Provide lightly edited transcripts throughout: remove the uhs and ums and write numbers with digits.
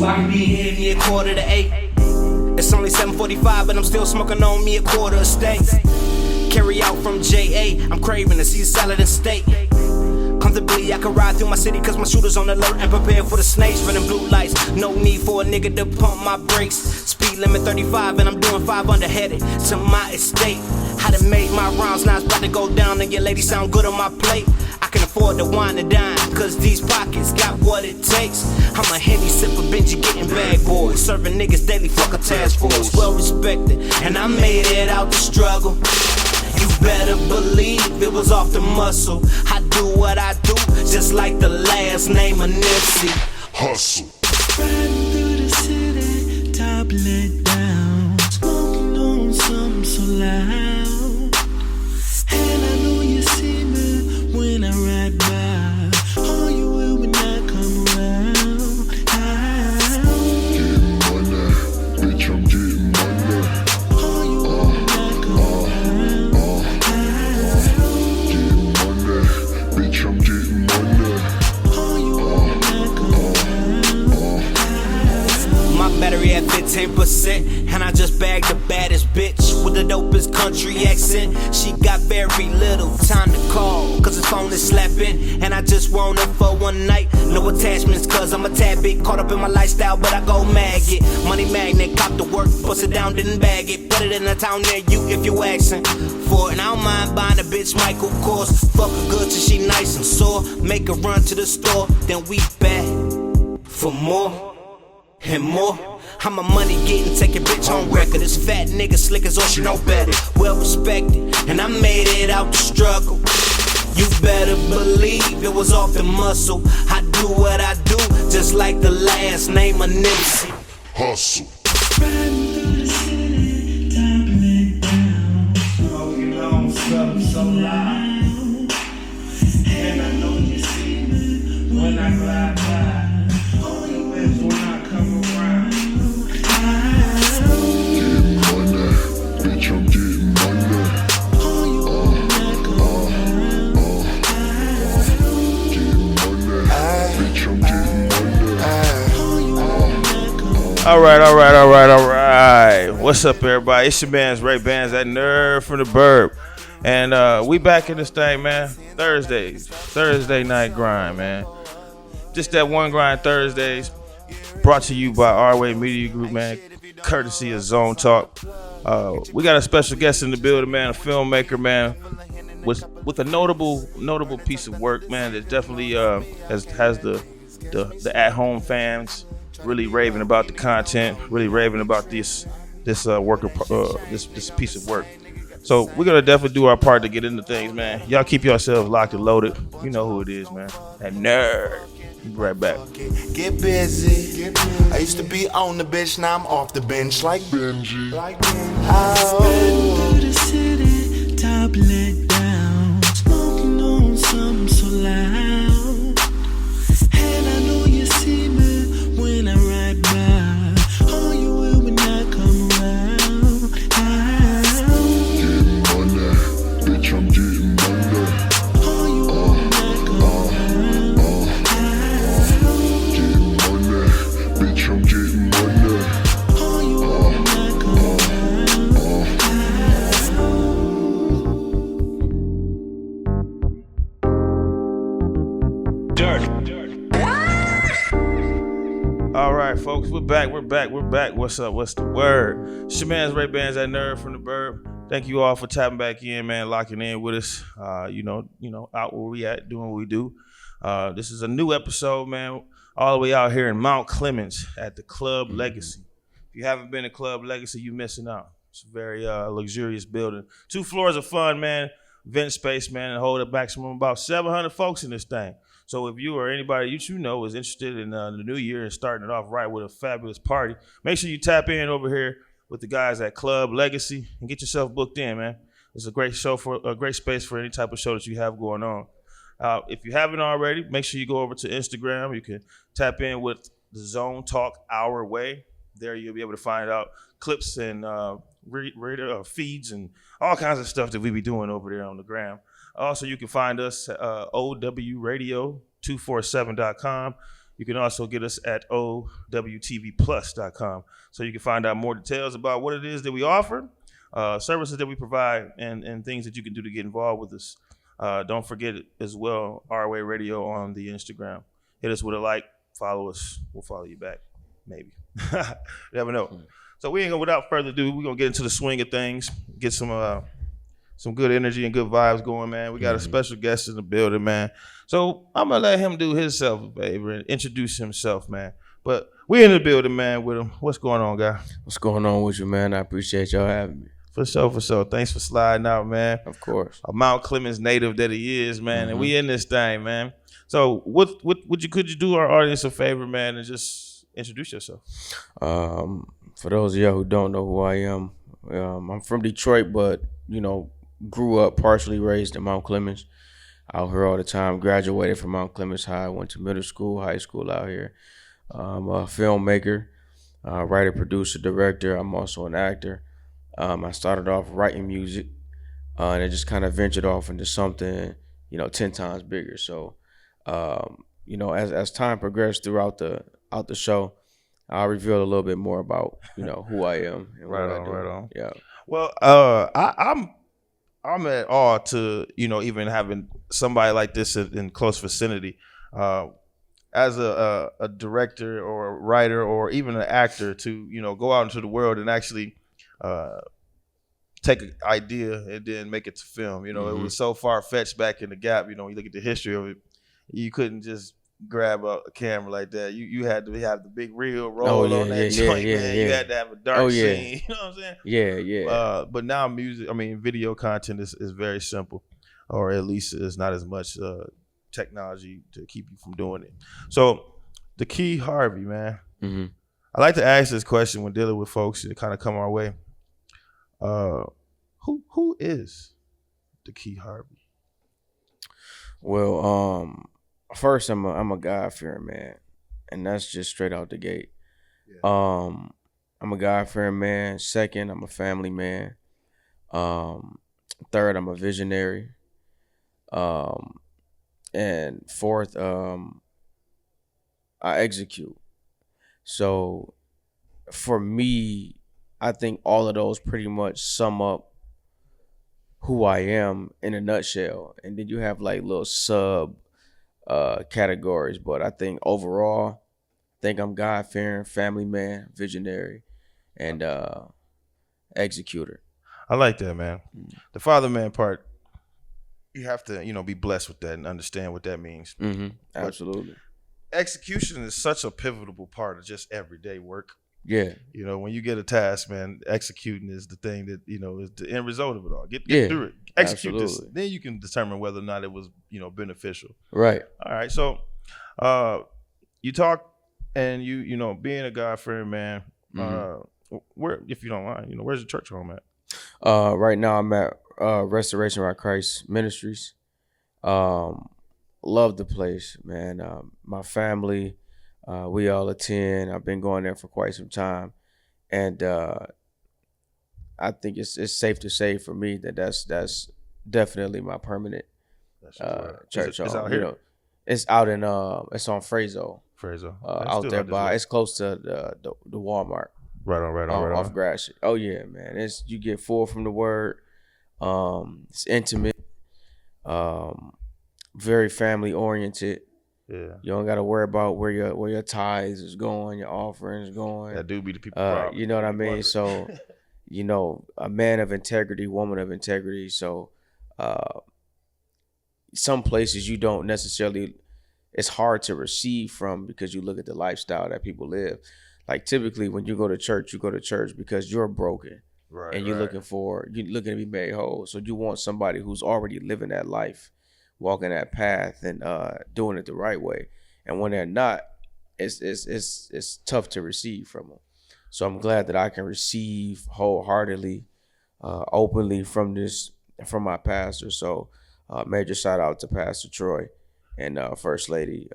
so I can be here near 7:45. It's only 7:45, but I'm still smoking on me a quarter of steak. Carry out from JA, I'm craving to see salad and steak. Comfortably, I can ride through my city cause my shooter's on alert and prepared for the snakes. Running blue lights, no need for a nigga to pump my brakes. Speed limit 35 and I'm doing 5 under headed to my estate. I done made my rounds, now it's about to go down and your lady sound good on my plate. I can afford to wine and dine cause these pockets got what it takes. I'm a Henny sipper, Benji getting bag boys, serving niggas daily, fuck a task force. Well respected, and I made it out the struggle. You better believe it was off the muscle. I do what I do, just like the last name of Nipsey. Hustle. Riding through the city, top lit down, smoking on something so loud. And I know you see me when I ride by. Oh, you will when I come around. Getting money, bitch, I'm getting money. Oh, you will when I come around. Getting money, bitch, I'm getting money. Oh, you will when I come around. My battery at 15%, and I just bagged the baddest bitch with the dopest country accent. She got very little time to call, cause his phone is slapping. And I just want her for one night, no attachments, cause I'm a tad bit caught up in my lifestyle, but I go maggot. Money magnet, cop the work, bust it down, didn't bag it. Put it in a town near you if you asking for it. And I don't mind buying a bitch Michael Kors. Fuck her good till she nice and sore. Make her run to the store, then we back for more and more. I'm a money getting, take your bitch on record. This fat nigga slick as all she know better. Well respected, and I made it out the struggle. You better believe it was off the muscle. I do what I do, just like the last name of Nipsey. Hustle. Riding through the city, top lit down, Smoking on something so loud. and I know you see me When I glide by, Oh, you will when I come around. Getting money, bitch, I'm getting money. Oh, you will when I come around. Getting money, bitch, I'm getting money. Oh, you will when I come around. All right. What's up, everybody? It's your man's Ray Bands, that nerd from the Burb. And we back in this thing, man. Thursday night grind, man. Just that one grind Thursdays, brought to you by OurWAY Media Group, man, courtesy of Zone Talk. We got a special guest in the building, man, a filmmaker, man, with a notable piece of work, man, that definitely has the at-home fans really raving about the content, really raving about this piece of work. So we're gonna definitely do our part to get into things, man. Y'all keep yourselves locked and loaded. You know who it is, man. That nerd. Be right back. Get busy. I used to be on the bench, now I'm off the bench like Benji. Riding through the city, top lit down, smoking on something so loud. And I know you see me when I ride by. Oh, you will when I come around. Getting money, bitch, I'm getting money. Oh, you will when I come around. Getting money, bitch, I'm getting money. Oh, you will when I come around. Dirt. All right, folks, we're back. What's up? What's the word? It's your man's Ray Bands, that nerd from the Burb. Thank you all for tapping back in, man, locking in with us. You know, out where we at, doing what we do. This is a new episode, man, all the way out here in Mount Clemens at the Club Legacy. If you haven't been to Club Legacy, you're missing out. It's a very luxurious building. 2 floors of fun, man. Event space, man, and hold a maximum about 700 folks in this thing. So if you or anybody you know is interested in the new year and starting it off right with a fabulous party, make sure you tap in over here with the guys at Club Legacy and get yourself booked in, man. It's a great great space for any type of show that you have going on. If you haven't already, make sure you go over to Instagram. You can tap in with the Zone Talk OurWAY. There you'll be able to find out clips and feeds and all kinds of stuff that we be doing over there on the gram. Also, you can find us at OWRadio247.com. You can also get us at OWTVplus.com, so you can find out more details about what it is that we offer, services that we provide, and things that you can do to get involved with us. Don't forget as well, OurWAY Radio on the Instagram. Hit us with a like, follow us, we'll follow you back, maybe. You never know. So we ain't gonna, without further ado, we're gonna get into the swing of things, get some good energy and good vibes going, man. We got a special guest in the building, man. So I'm gonna let him do himself, baby, and introduce himself, man. But we in the building, man, with him. What's going on, guy? What's going on with you, man? I appreciate y'all having me. For sure. Thanks for sliding out, man. Of course. A Mount Clemens native that he is, man, and we in this thing, man. So could you do our audience a favor, man, and just introduce yourself? For those of y'all who don't know who I am, I'm from Detroit, but grew up partially raised in Mount Clemens. Out here all the time. Graduated from Mount Clemens High. Went to middle school, high school out here. I'm a filmmaker, writer, producer, director. I'm also an actor. I started off writing music, and I just kind of ventured off into something, 10 times bigger. So, as time progressed throughout the show, I'll reveal a little bit more about, who I am and what I do. Right on. Yeah. Well, I'm at awe to, even having somebody like this in close vicinity. As a director or a writer or even an actor to, go out into the world and actually take an idea and then make it to film. It was so far-fetched back in the gap. You look at the history of it, you couldn't just grab a camera like that. You had to have the big reel roll on that joint, man. You had to have a dark scene. You know what I'm saying? Yeah. But now video content is very simple, or at least it's not as much technology to keep you from doing it. So, Dakei Harvey, man. I like to ask this question when dealing with folks that kind of come our way. Who is Dakei Harvey? Well, first I'm a God-fearing man, and that's just straight out the gate. I'm a God-fearing man. Second, I'm a family man. Third, I'm a visionary. And fourth, I execute. So for me, I think all of those pretty much sum up who I am in a nutshell. And then you have like little sub categories, but I think overall, I'm God-fearing, family man, visionary, and executor. I like that, man. The father man part, you have to, be blessed with that and understand what that means. Absolutely. Execution is such a pivotal part of just everyday work. Yeah. When you get a task, man, executing is the thing that, is the end result of it all. Get through it. Execute this. Then you can determine whether or not it was, beneficial. Right. All right. So you talk and you being a God-fearing man, where, if you don't mind, where's the church home at? Right now I'm at Restoration by Christ Ministries. Love the place, man. My family, we all attend. I've been going there for quite some time, and I think it's safe to say for me that that's definitely my permanent church home. It's out here. It's out in it's on Frazo. Out there by it's close to the Walmart. Right on. Off Gratiot. Oh yeah, man. You get full from the word. It's intimate. Very family oriented. Yeah. You don't got to worry about where your tithes is going, your offerings going. That do be the people problem. You know what I mean? So, a man of integrity, woman of integrity. So, some places you don't necessarily, it's hard to receive from because you look at the lifestyle that people live. Like typically when you go to church because you're broken. Right. And you're looking to be made whole. So you want somebody who's already living that life, walking that path and doing it the right way. And when they're not, it's tough to receive from them. So I'm glad that I can receive wholeheartedly, openly from my pastor. So major shout out to Pastor Troy and First Lady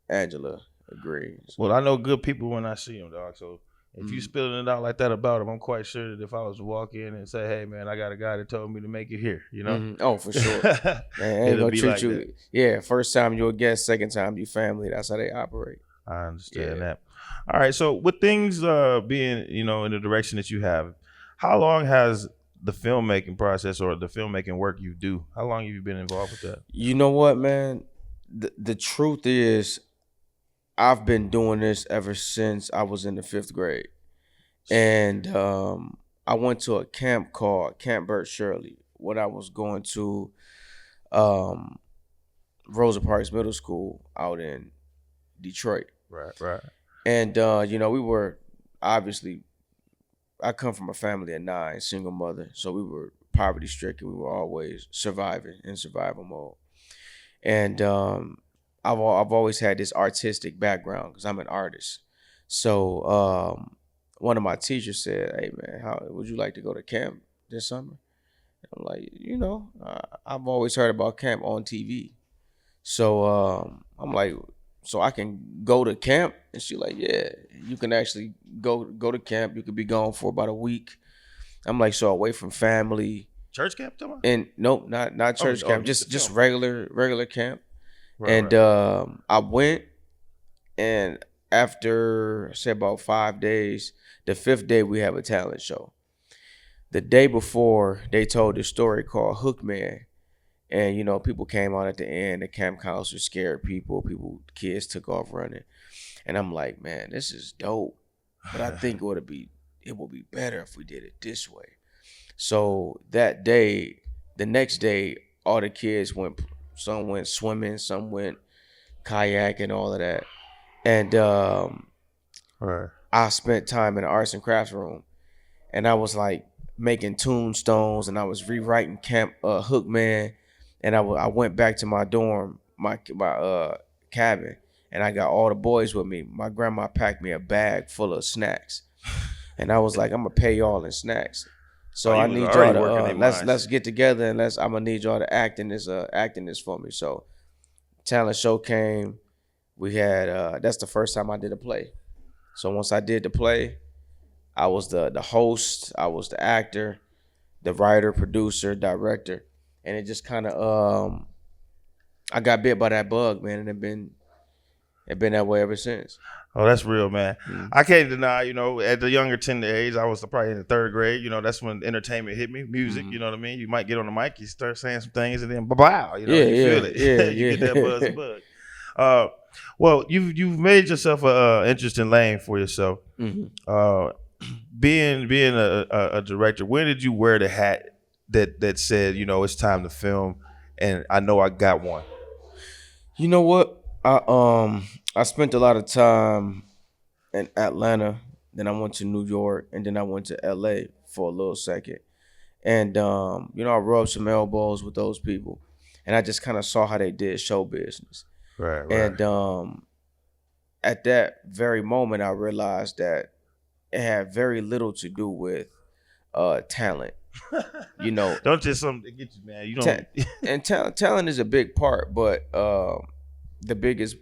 Angela agrees. Well, I know good people when I see them, dog. So If you spilling it out like that about him, I'm quite sure that if I was to walk in and say, "Hey, man, I got a guy that told me to make it here," you know? Oh, for sure. Man, ain't It'll gonna be treat like you. that. Yeah, first time you a guest, second time you family. That's how they operate. I understand Yeah. that. All right, so with things being, you know, in the direction that you have, how long has the filmmaking process or the filmmaking work you do, how long have you been involved with that? You know what, man? The truth is, I've been doing this ever since I was in the 5th grade. And I went to a camp called Camp Burt Shirley when I was going to Rosa Parks Middle School out in Detroit. Right. And, you know, we were obviously, I come from a family of 9, single mother. So we were poverty stricken. We were always surviving in survival mode. And I've always had this artistic background because I'm an artist. So one of my teachers said, "Hey man, how would you like to go to camp this summer?" I'm like, you know, I've always heard about camp on TV. So I'm like, so I can go to camp? And she like, yeah, you can actually go to camp. You could be gone for about a week. I'm like, so away from family. Church camp, talking about? And nope, not church camp, just regular camp. Right, And right. I went, and after say about 5 days, the 5th day we have a talent show. The day before, they told this story called Hook Man. And, you know, people came out at the end. The camp counselor scared people. Kids took off running. And I'm like, man, this is dope. But I think it would be better if we did it this way. So that day, the next day, all the kids some went swimming, some went kayaking, all of that. And Right. I spent time in the arts and crafts room. And I was like making tombstones, and I was rewriting Camp Hook Man. And I went back to my dorm, my cabin, and I got all the boys with me. My grandma packed me a bag full of snacks, and I was like, I'm gonna pay y'all in snacks. So I need y'all to let's get together, and I'm gonna need y'all to act in this for me. So talent show came. We had that's the first time I did a play. So once I did the play, I was the host, I was the actor, the writer, producer, director. And it just kind of, I got bit by that bug, man, and it been that way ever since. Oh, that's real, man. Mm-hmm. I can't deny, you know, at the younger tender age, I was probably in the 3rd grade. You know, that's when entertainment hit me, music. You know what I mean? You might get on the mic, you start saying some things, and then wow, you know, you feel it. You get that buzz. Well, you've made yourself an interesting lane for yourself. Mm-hmm. Being a director, when did you wear the hat that said, you know, it's time to film, and I know I got one? You know what? I spent a lot of time in Atlanta, then I went to New York, and then I went to LA for a little second. And you know, I rubbed some elbows with those people, and I just kind of saw how they did show business. Right. And at that very moment, I realized that it had very little to do with talent. You know, don't just something to get you, man. You don't. And talent is a big part, but the biggest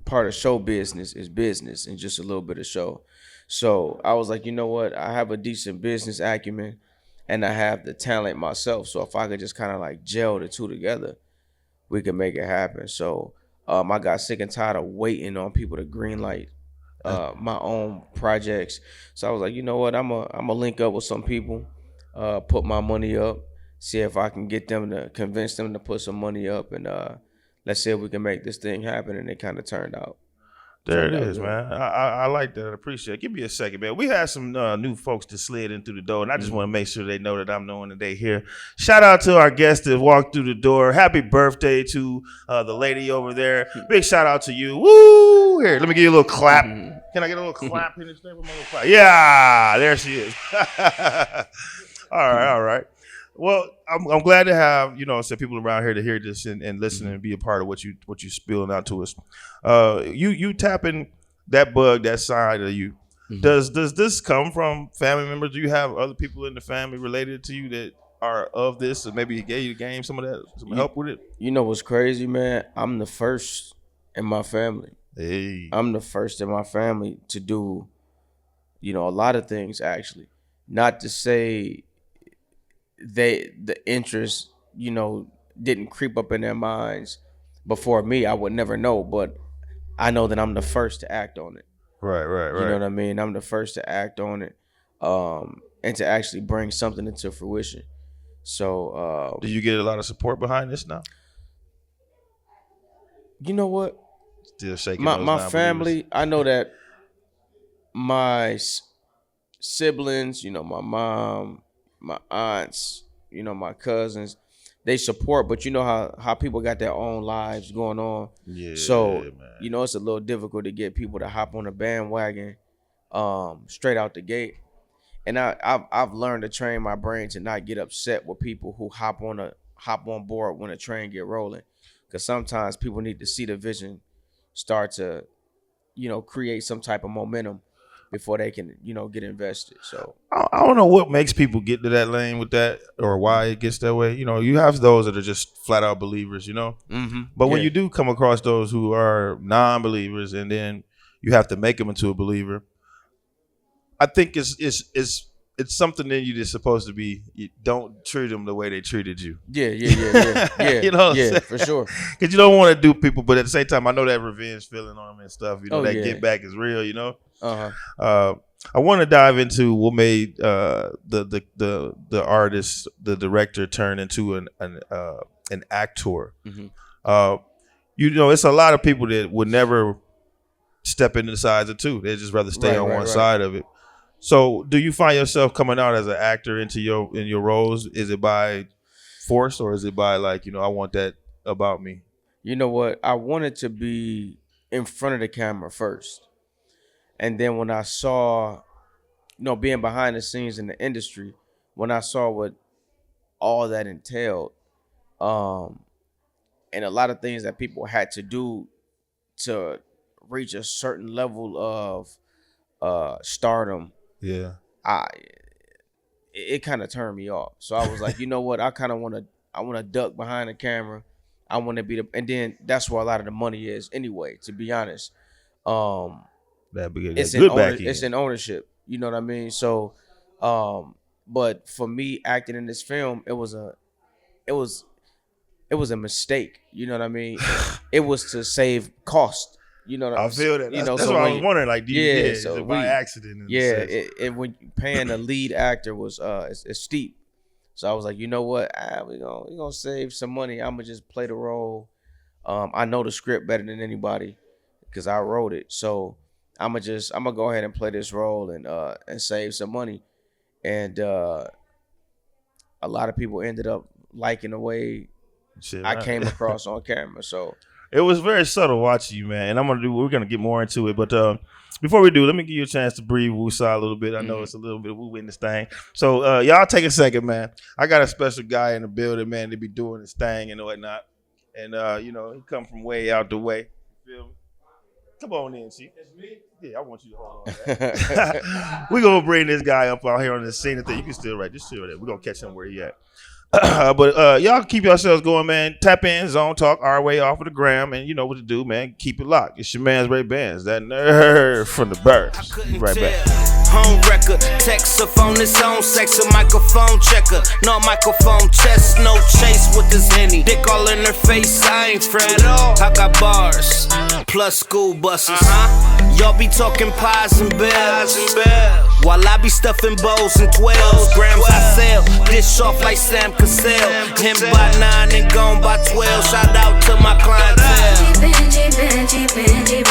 part of show business is business and just a little bit of show. So I was like, you know what? I have a decent business acumen, and I have the talent myself. So if I could just kind of like gel the two together, we could make it happen. So I got sick and tired of waiting on people to green light my own projects. So I was like, you know what? I'm a link up with some people. Put my money up, see if I can get them to convince them to put some money up, and let's see if we can make this thing happen. And it kind of turned out. There it is, man. I like that. I appreciate it. Give me a second, man. We had some new folks that slid in through the door, and I just want to make sure they know that I'm knowing that they here. Shout out to our guests that walked through the door. Happy birthday to the lady over there. Big shout out to you. Woo! Here, let me give you a little clap. Can I get a little clap in this thing? Yeah, there she is. All right. Well, I'm glad to have, you know, some people around here to hear this and listen and be a part of what you spilling out to us. You tapping that bug, that side of you. Does this come from family members? Do you have other people in the family related to you that are of this, or maybe gave you the game some of that, some help with it? You know what's crazy, man? I'm the first in my family. Hey. I'm the first in my family to do a lot of things actually. Not to say the interest, didn't creep up in their minds before me. I would never know, but I know that I'm the first to act on it. Right. You know what I mean? I'm the first to act on it, and to actually bring something into fruition. So, do you get a lot of support behind this now? You know what? Still shaking my family. I know that my siblings, my mom, my aunts, my cousins, they support, but you know how people got their own lives going on. Yeah. So, man. It's a little difficult to get people to hop on a bandwagon straight out the gate. And I've learned to train my brain to not get upset with people who hop on board when a train get rolling. Because sometimes people need to see the vision start to, create some type of momentum before they can, get invested. So I don't know what makes people get to that lane with that, or why it gets that way. You have those that are just flat out believers, Mm-hmm. But when you do come across those who are non-believers, and then you have to make them into a believer, I think it's something in you that's supposed to be. You don't treat them the way they treated you. Yeah. For sure. Because you don't want to do people, but at the same time, I know that revenge feeling on them and stuff. Get back is real. Uh-huh. I want to dive into what made the artist, the director, turn into an actor. Mm-hmm. It's a lot of people that would never step into the sides of two. They just rather stay on one side of it. So, do you find yourself coming out as an actor in your roles? Is it by force, or is it by I want that about me? You know what? I wanted to be in front of the camera first. And then when I saw, being behind the scenes in the industry, when I saw what all that entailed, and a lot of things that people had to do to reach a certain level of stardom, it kind of turned me off. So I was like, you know what? I want to duck behind the camera. I want to be and then that's where a lot of the money is anyway, to be honest. It's in ownership. You know what I mean? So, but for me acting in this film, it was a mistake. You know what I mean? It was to save cost. You know what I feel that. That's what I was wondering. Is it by accident? When paying a lead actor was it's steep. So I was like, you know what? We're gonna save some money. I'm gonna just play the role. I know the script better than anybody because I wrote it. So I'm gonna go ahead and play this role and save some money. And a lot of people ended up liking the way I came across on camera. So it was very subtle watching you, man. And we're gonna get more into it, but before we do, let me give you a chance to breathe Woosah a little bit. I know it's a little bit of woo in this thing. So y'all take a second, man. I got a special guy in the building, man, to be doing his thing and whatnot. And he come from way out the way. You feel me? Come on in, Chief. It's me? Yeah, I want you to hold on. We're gonna bring this guy up out here on the scene. You can still just chill there. We're gonna catch him where he at. But y'all keep yourselves going, man. Tap in, Zone Talk, OurWAY off of the gram, and you know what to do, man. Keep it locked. It's your man's Ray Bands, that nerd from the Burbs. Be right back. Home record, text her phone, his own sex, a microphone checker. No microphone chest, no chase with this Henny. Dick all in her face, I ain't afraid at all. I got bars, plus school buses. Y'all be talking pies and bells, while I be stuffing bowls and 12 grams I sell. Dish off like Sam Cassell. Him by 9 and gone by 12. Shout out to my clientele. Benji, baby.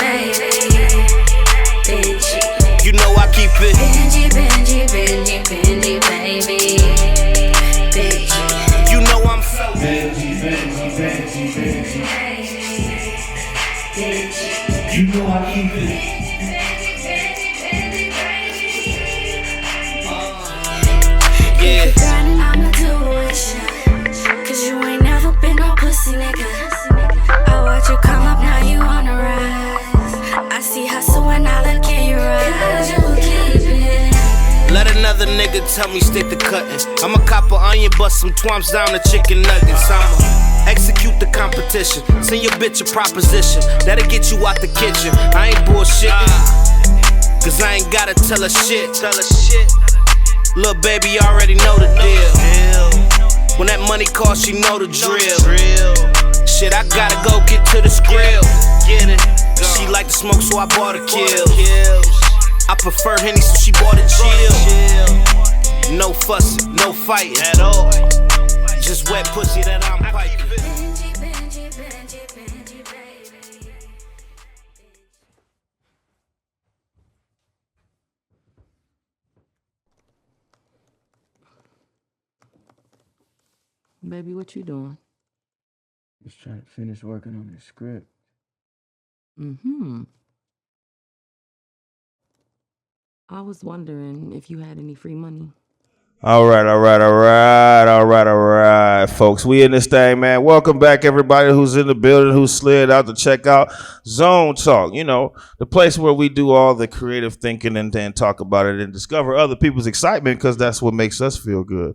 Benji. You know I keep it. Benji, baby. Benji. You know I'm so Benji. You know I keep it. I'ma do it, cause you ain't never been no pussy nigga. I watch you come up, now you on the rise. I see hustle when I look in your eyes. You keep it. Let another nigga tell me stick to cutting. I'ma cop a onion, bust some twumps down to chicken nuggets. I'ma execute the competition. Send your bitch a proposition that'll get you out the kitchen. I ain't bullshitting. Cause I ain't gotta tell her shit. Lil' baby already know the deal. When that money calls, she know the drill. Shit, I gotta go get to the grill. She like to smoke, so I bought a kill. I prefer Henny, so she bought a chill. No fussing, no fighting at all. Just wet pussy that I'm piping. Baby, what you doing? Just trying to finish working on this script. Mm-hmm. I was wondering if you had any free money. All right, folks. We in this thing, man. Welcome back, everybody who's in the building, who slid out to check out Zone Talk. You know, the place where we do all the creative thinking and then talk about it and discover other people's excitement because that's what makes us feel good.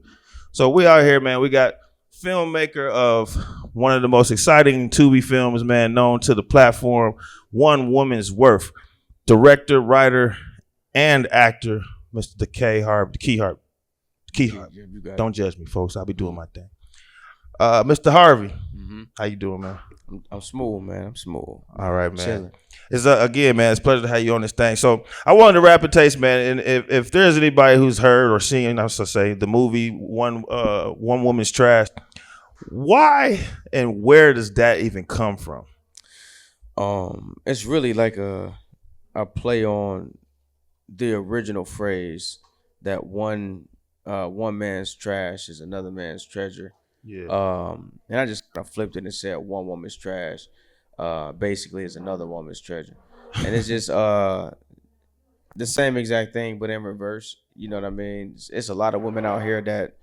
So we out here, man. We got filmmaker of one of the most exciting Tubi films, man, known to the platform, One Woman's Worth. Director, writer, and actor, Mr. Dakei Harvey. Don't judge me, folks. I'll be doing my thing. Mr. Harvey, how you doing, man? I'm smooth, man. I'm smooth. All right, man. Chilling. It's again, man. It's a pleasure to have you on this thing. So I wanted to rapid taste, man. And if there's anybody who's heard or seen, I was to say, the movie One Woman's Trash, why and where does that even come from? It's really like a play on the original phrase that one man's trash is another man's treasure. Yeah. And I just flipped it and said one woman's trash basically is another woman's treasure. And it's just the same exact thing but in reverse. You know what I mean? It's a lot of women out here that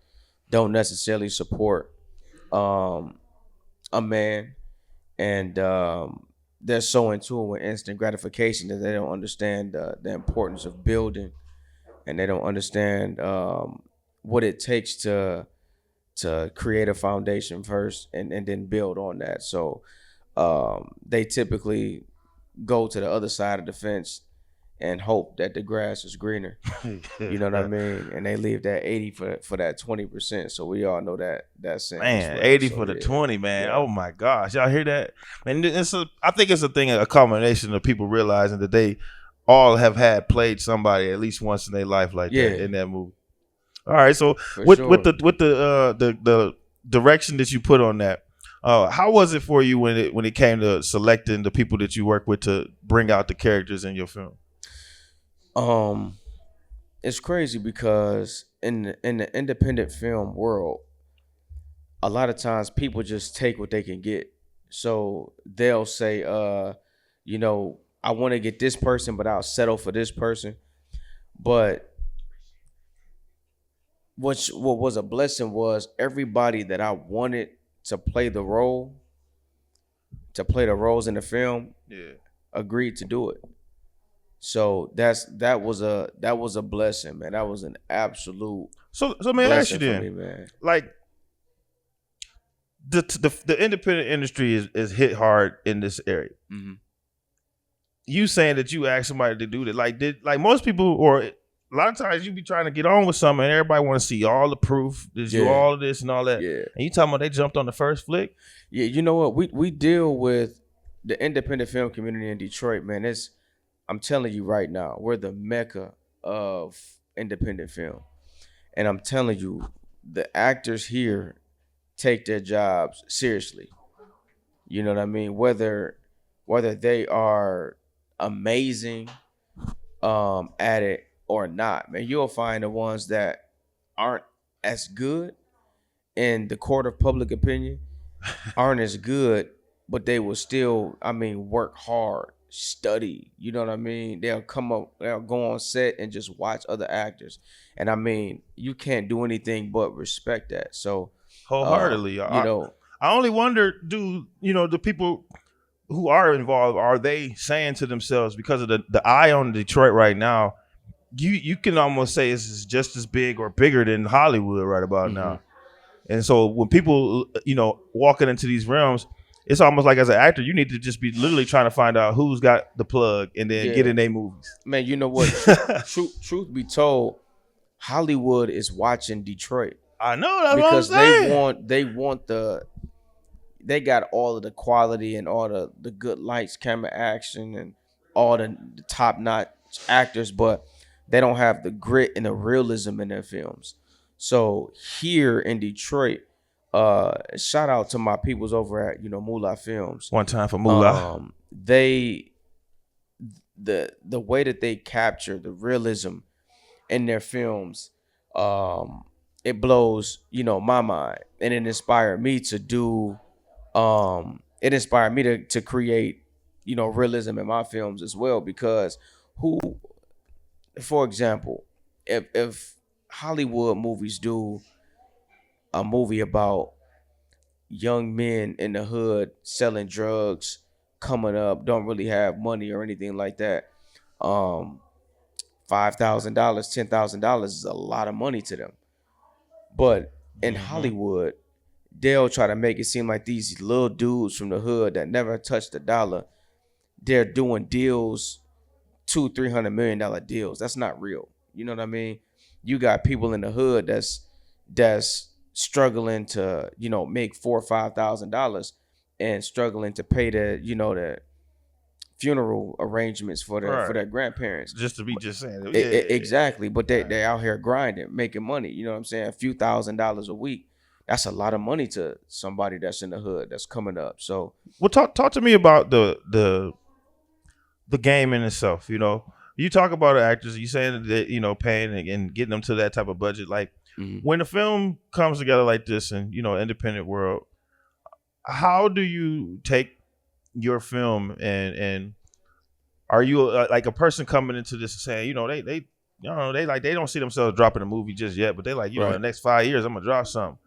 don't necessarily support a man, and they're so in tune with instant gratification that they don't understand the importance of building, and they don't understand what it takes to create a foundation first and then build on that. So they typically go to the other side of the fence and hope that the grass is greener. You know what I mean? And they leave that 80 for that 20%. So we all know that saying. Man, well. 80 so, for the yeah. 20, man. Yeah. Oh my gosh. Y'all hear that? And I think it's a combination of people realizing that they all have played somebody at least once in their life like that in that movie. All right, so with the direction that you put on that, how was it for you when it came to selecting the people that you work with to bring out the characters in your film? It's crazy because in the independent film world, a lot of times people just take what they can get. So they'll say, you know, I want to get this person, but I'll settle for this person. But what was a blessing was everybody that I wanted to play the roles in the film, agreed to do it. So that was a blessing, man. That was an absolute. So let me ask you blessing then, for me, man. like the independent industry is hit hard in this area. Mm-hmm. You saying that you asked somebody to do that, like most people, or a lot of times you be trying to get on with something and everybody want to see all the proof, you all of this and all that. Yeah. And you talking about they jumped on the first flick? Yeah, you know what? We deal with the independent film community in Detroit, man. I'm telling you right now, we're the mecca of independent film. And I'm telling you, the actors here take their jobs seriously. You know what I mean? Whether they are amazing at it or not, man, you'll find the ones that aren't as good in the court of public opinion aren't as good, but they will still, work hard, study. You know what I mean? They'll go on set and just watch other actors. And you can't do anything but respect that. So Wholeheartedly. I only wonder, do the people who are involved, are they saying to themselves, because of the eye on Detroit right now, you can almost say it's just as big or bigger than Hollywood right about now. And so when people, walking into these realms, it's almost like as an actor, you need to just be literally trying to find out who's got the plug and then get in their movies. Man, you know what? Truth be told, Hollywood is watching Detroit. I know that's because what I'm saying. They got all of the quality and all the good lights, camera action, and all the top notch actors, but they don't have the grit and the realism in their films. So here in Detroit, shout out to my peoples over at Moolah Films. One time for Moolah. The way that they capture the realism in their films, it blows my mind, and it inspired me to do. It inspired me to create realism in my films as well, because for example, if Hollywood movies do a movie about young men in the hood selling drugs, coming up, don't really have money or anything like that, $5,000, $10,000 is a lot of money to them. But in Hollywood, they'll try to make it seem like these little dudes from the hood that never touched a dollar, they're doing deals, $200-300 million deals. That's not real. You know what I mean? You got people in the hood that's struggling to make $4,000 or $5,000 and struggling to pay the funeral arrangements for their grandparents. Just to be just saying exactly. But they out here grinding, making money. You know what I'm saying? A few $1,000s a week. That's a lot of money to somebody that's in the hood that's coming up. So, well, talk to me about the game in itself. You talk about actors. You saying that paying and getting them to that type of budget. Like when a film comes together like this, and independent world, how do you take your film and are you like a person coming into this saying they don't see themselves dropping a movie just yet, but they like in the next 5 years I'm gonna drop something.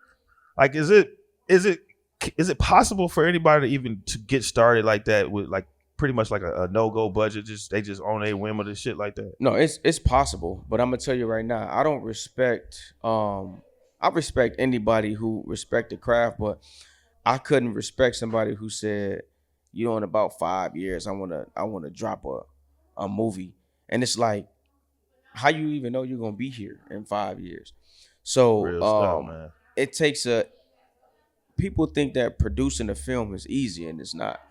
Like, is it possible for anybody to even to get started like that with like pretty much like a no-go budget? They just own a whim of this shit like that? No, it's possible, but I'm gonna tell you right now, I don't respect. I respect anybody who respect the craft, but I couldn't respect somebody who said, in about 5 years I wanna drop a movie, and it's like, how you even know you're gonna be here in 5 years? So Real stuff, man. It takes people think that producing a film is easy, and it's not,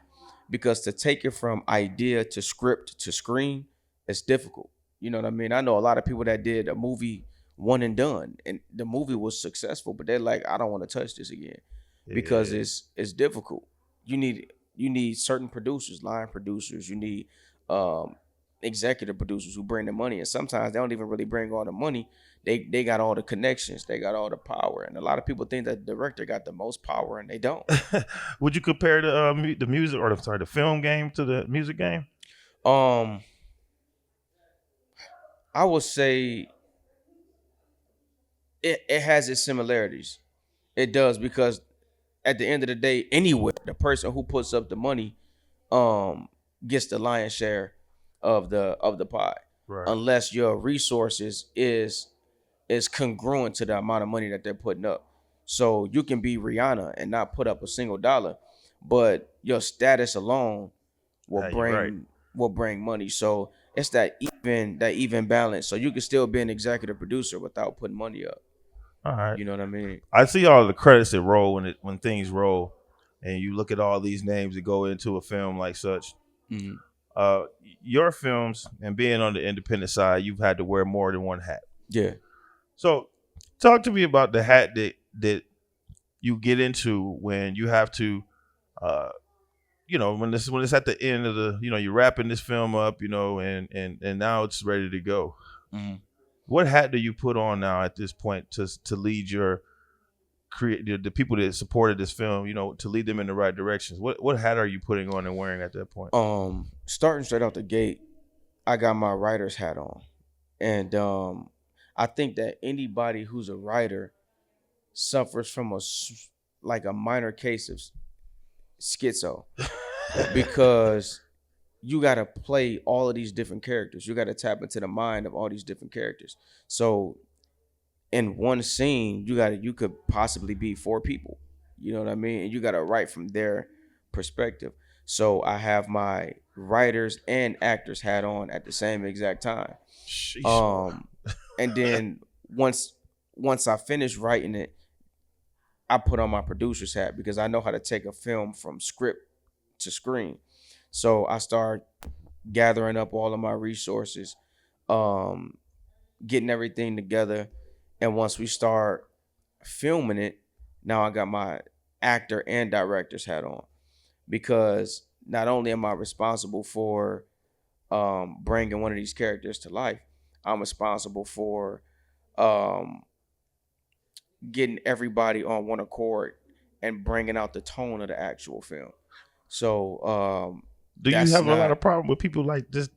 because to take it from idea to script to screen, it's difficult. You know what I mean? I know a lot of people that did a movie one and done, and the movie was successful, but they're like, I don't want to touch this again because it's difficult. You need certain producers, line producers. You need executive producers who bring the money, and sometimes they don't even really bring all the money. They got all the connections, they got all the power, and a lot of people think that the director got the most power, and they don't. Would you compare the music or the film game to the music game? I would say it has its similarities. It does, because at the end of the day, anywhere, the person who puts up the money gets the lion's share of the pie, right, unless your resources is congruent to the amount of money that they're putting up. So you can be Rihanna and not put up a single dollar, but your status alone will bring money. So it's that even balance. So you can still be an executive producer without putting money up. All right. You know what I mean? I see all the credits that roll when things roll, and you look at all these names that go into a film like such. Mm-hmm. Your films, and being on the independent side, you've had to wear more than one hat. Yeah. So talk to me about the hat that you get into when you have to, when it's at the end of the, you're wrapping this film up, and now it's ready to go. Mm-hmm. What hat do you put on now at this point to lead the people that supported this film, to lead them in the right directions? What hat are you putting on and wearing at that point? Starting straight out the gate, I got my writer's hat on, and I think that anybody who's a writer suffers from a minor case of schizo, because you got to play all of these different characters. You got to tap into the mind of all these different characters. So in one scene, you could possibly be 4 people. You know what I mean? And you got to write from their perspective. So I have my writers and actors hat on at the same exact time. And then once I finish writing it, I put on my producer's hat because I know how to take a film from script to screen. So I start gathering up all of my resources, getting everything together. And once we start filming it, now I got my actor and director's hat on, because not only am I responsible for bringing one of these characters to life, I'm responsible for getting everybody on one accord and bringing out the tone of the actual film. So do you have a lot of problem with people like this?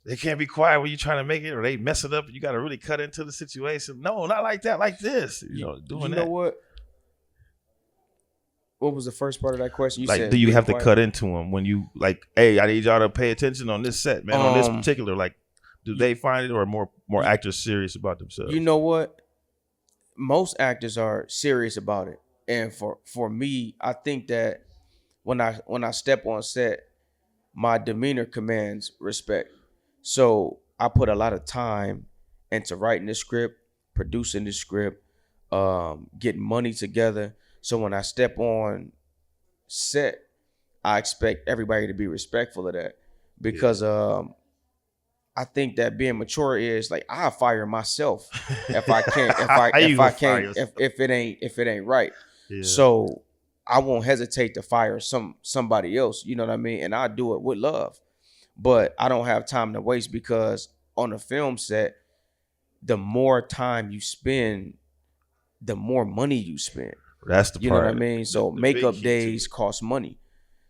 They can't be quiet when you're trying to make it, or they mess it up and you got to really cut into the situation. No, not like that, like this. You know, doing that. You know what? What was the first part of that question? You like, said, do you have to cut into them when you like, hey, I need y'all to pay attention on this set, man, on this particular, like, do they find it, or more actors serious about themselves? You know what? Most actors are serious about it. And for me, I think that when I step on set, my demeanor commands respect. So I put a lot of time into writing the script, producing the script, getting money together. So when I step on set, I expect everybody to be respectful of that, because I think that being mature is like, I'll fire myself if I can't if it ain't right. Yeah. So I won't hesitate to fire somebody else, you know what I mean? And I do it with love. But I don't have time to waste, because on a film set, the more time you spend, the more money you spend. That's the part. You know what I mean? So the makeup days cost money.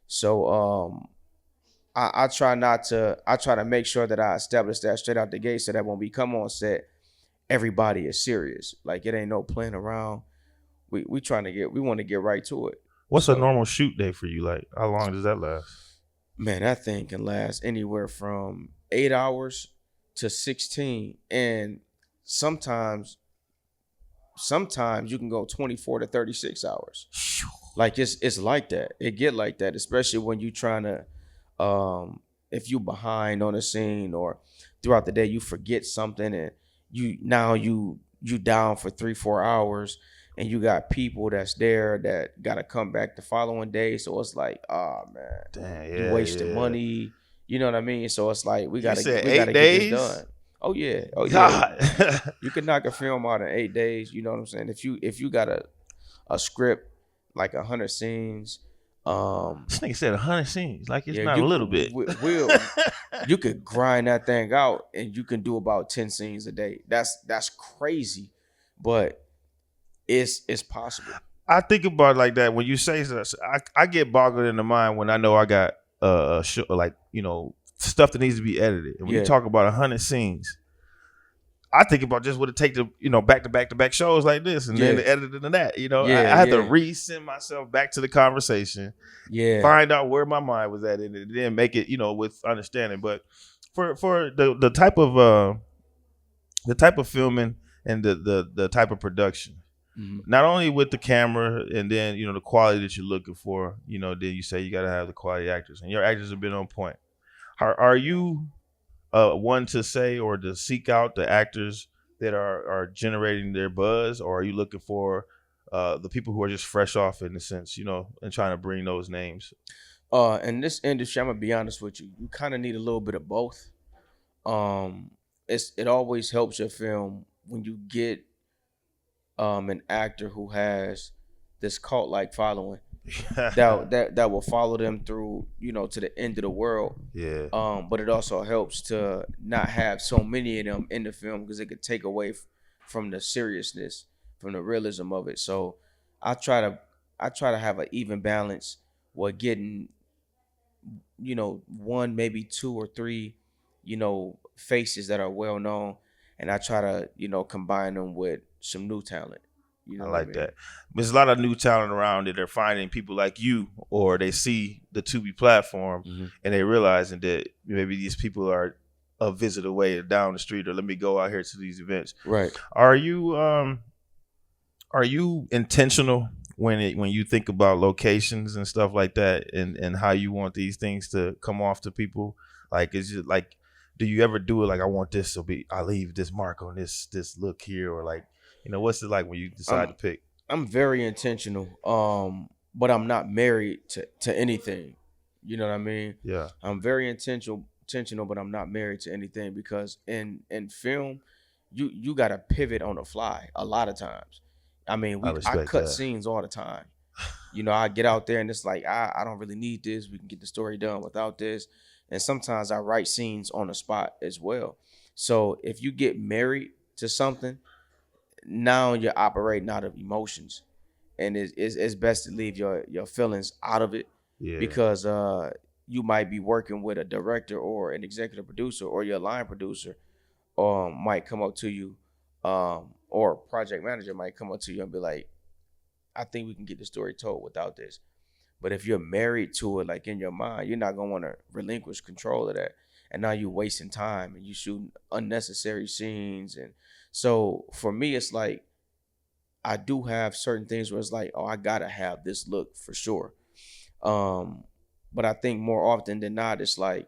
So I try to make sure that I establish that straight out the gate, so that when we come on set, everybody is serious. Like, it ain't no playing around. We want to get right to it. What's a normal shoot day for you? Like, how long does that last? Man, that thing can last anywhere from 8 hours to 16. And sometimes you can go 24 to 36 hours. Like, it's like that. It get like that, especially when you trying to, if you behind on a scene, or throughout the day you forget something, and you down for 3-4 hours, and you got people that's there that got to come back the following day. So it's like, oh man, damn, you wasted money. You know what I mean? So it's like, we gotta get this done. Oh yeah. You can knock a film out in 8 days. You know what I'm saying? If you got a script, like 100 scenes. This nigga said 100 scenes. Like, it's not a little bit. You could grind that thing out, and you can do about 10 scenes a day. That's crazy, but it's possible. I think about it like that when you say that. I get boggled in the mind when I know I got show, like, you know, stuff that needs to be edited. And when you talk about 100 scenes, I think about just what it take to, you know, back to back shows like this, and then the editing of that. You know, I had to resend myself back to the conversation, find out where my mind was at, and then make it, you know, with understanding. But for the type of filming and the type of production. Mm-hmm. Not only with the camera, and then, you know, the quality that you're looking for, you know, then you say you got to have the quality actors, and your actors have been on point. Are you one to say or to seek out the actors that are generating their buzz, or are you looking for the people who are just fresh off, in a sense, you know, and trying to bring those names? In this industry, I'm gonna be honest with you, you kind of need a little bit of both. It always helps your film when you get an actor who has this cult-like following that will follow them through, you know, to the end of the world. Yeah. But it also helps to not have so many of them in the film, because it could take away from the seriousness, from the realism of it. So I try to have an even balance with getting, you know, 1, maybe 2 or 3, you know, faces that are well known, and I try to, you know, combine them with some new talent. You know, I like that. There's a lot of new talent around that are finding people like you, or they see the Tubi platform, mm-hmm. and they realizing that maybe these people are a visit away, or down the street, or let me go out here to these events. Right. Are you intentional when you think about locations and stuff like that, and how you want these things to come off to people? Like, is it like, do you ever do it like, I want this to be, I leave this mark on this look here, or like, what's it like when you decide to pick? I'm very intentional, but I'm not married to anything. You know what I mean? Yeah. I'm very intentional, but I'm not married to anything, because in film, you gotta pivot on the fly a lot of times. I mean, I cut scenes all the time. I get out there and it's like, I don't really need this. We can get the story done without this. And sometimes I write scenes on the spot as well. So if you get married to something, now you're operating out of emotions, and it's best to leave your feelings out of it. Yeah. Because you might be working with a director or an executive producer, or your line producer might come up to you, or a project manager might come up to you and be like, I think we can get the story told without this. But if you're married to it, like in your mind, you're not going to want to relinquish control of that. And now you're wasting time and you shooting unnecessary scenes. And so for me, it's like, I do have certain things where it's like, oh, I got to have this look for sure. But I think more often than not, it's like,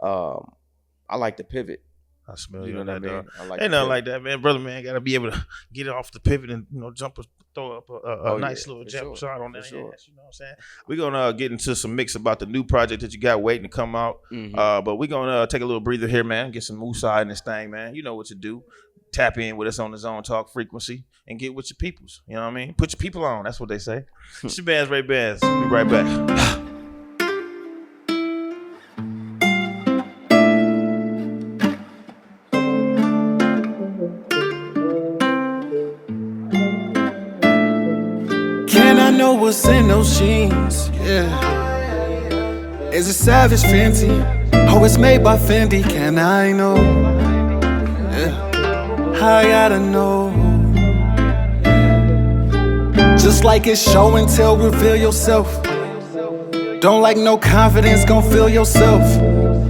I like to pivot. I smell you on that, dog. Like ain't nothing like that, man. Brother, man, got to be able to get it off the pivot and, throw up a nice little jump shot on that. Sure. Ass, you know what I'm saying? We're going to get into some mix about the new project that you got waiting to come out. Mm-hmm. But we're going to take a little breather here, man. Get some moose in this thing, man. You know what to do. Tap in with us on the Zone Talk frequency and get with your peoples. You know what I mean? Put your people on. That's what they say. It's your bands, Ray Bands. Be right back. Know what's in those jeans, yeah. Is it Savage Fenty? Oh, it's made by Fendi, can I know? Yeah. I gotta know. Just like it's show and tell, reveal yourself. Don't like no confidence, gon' feel yourself.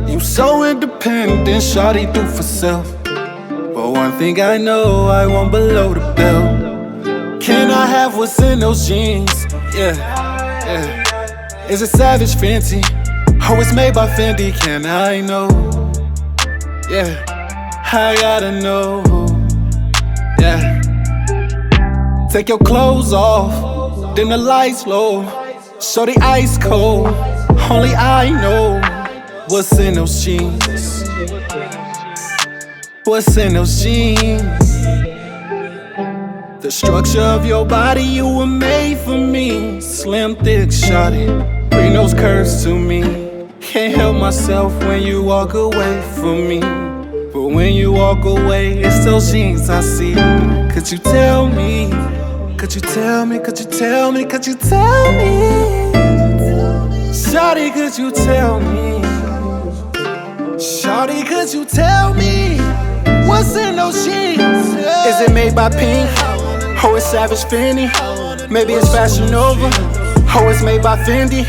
You so independent, shawty do for self. But one thing I know, I won't below the belt. Can I have what's in those jeans? Yeah, yeah. Is it Savage Fenty? Oh, it's made by Fendi, can I know? Yeah, I gotta know. Yeah. Take your clothes off, then the lights low. Show the ice cold, only I know what's in those jeans. What's in those jeans? The structure of your body, you were made for me. Slim, thick, shawty, bring those curves to me. Can't help myself when you walk away from me. But when you walk away, it's those jeans I see. Could you tell me? Could you tell me? Could you tell me? Could you tell me? Shawty, could you tell me? Shawty, could you tell me? What's in those jeans? Is it made by Pink? Oh, it's Savage Fenty. Maybe it's Fashion Nova. Oh, it's made by Fendi.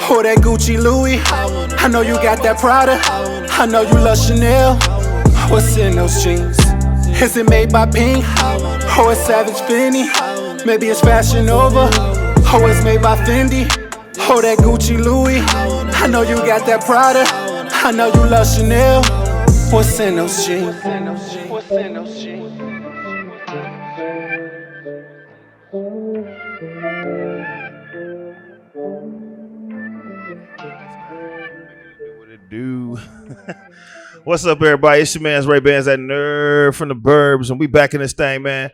Oh, that Gucci Louis. I know you got that Prada. I know you love Chanel. What's in those jeans? Is it made by Pink? Oh, it's Savage Fenty. Maybe it's Fashion Nova. Oh, it's made by Fendi. Oh, that Gucci Louis. I know you got that Prada. I know you love Chanel. What's in those jeans? What's in those jeans? What it do? What's up, everybody? It's your man's Ray Bands, that nerd from the Burbs, and we back in this thing, man.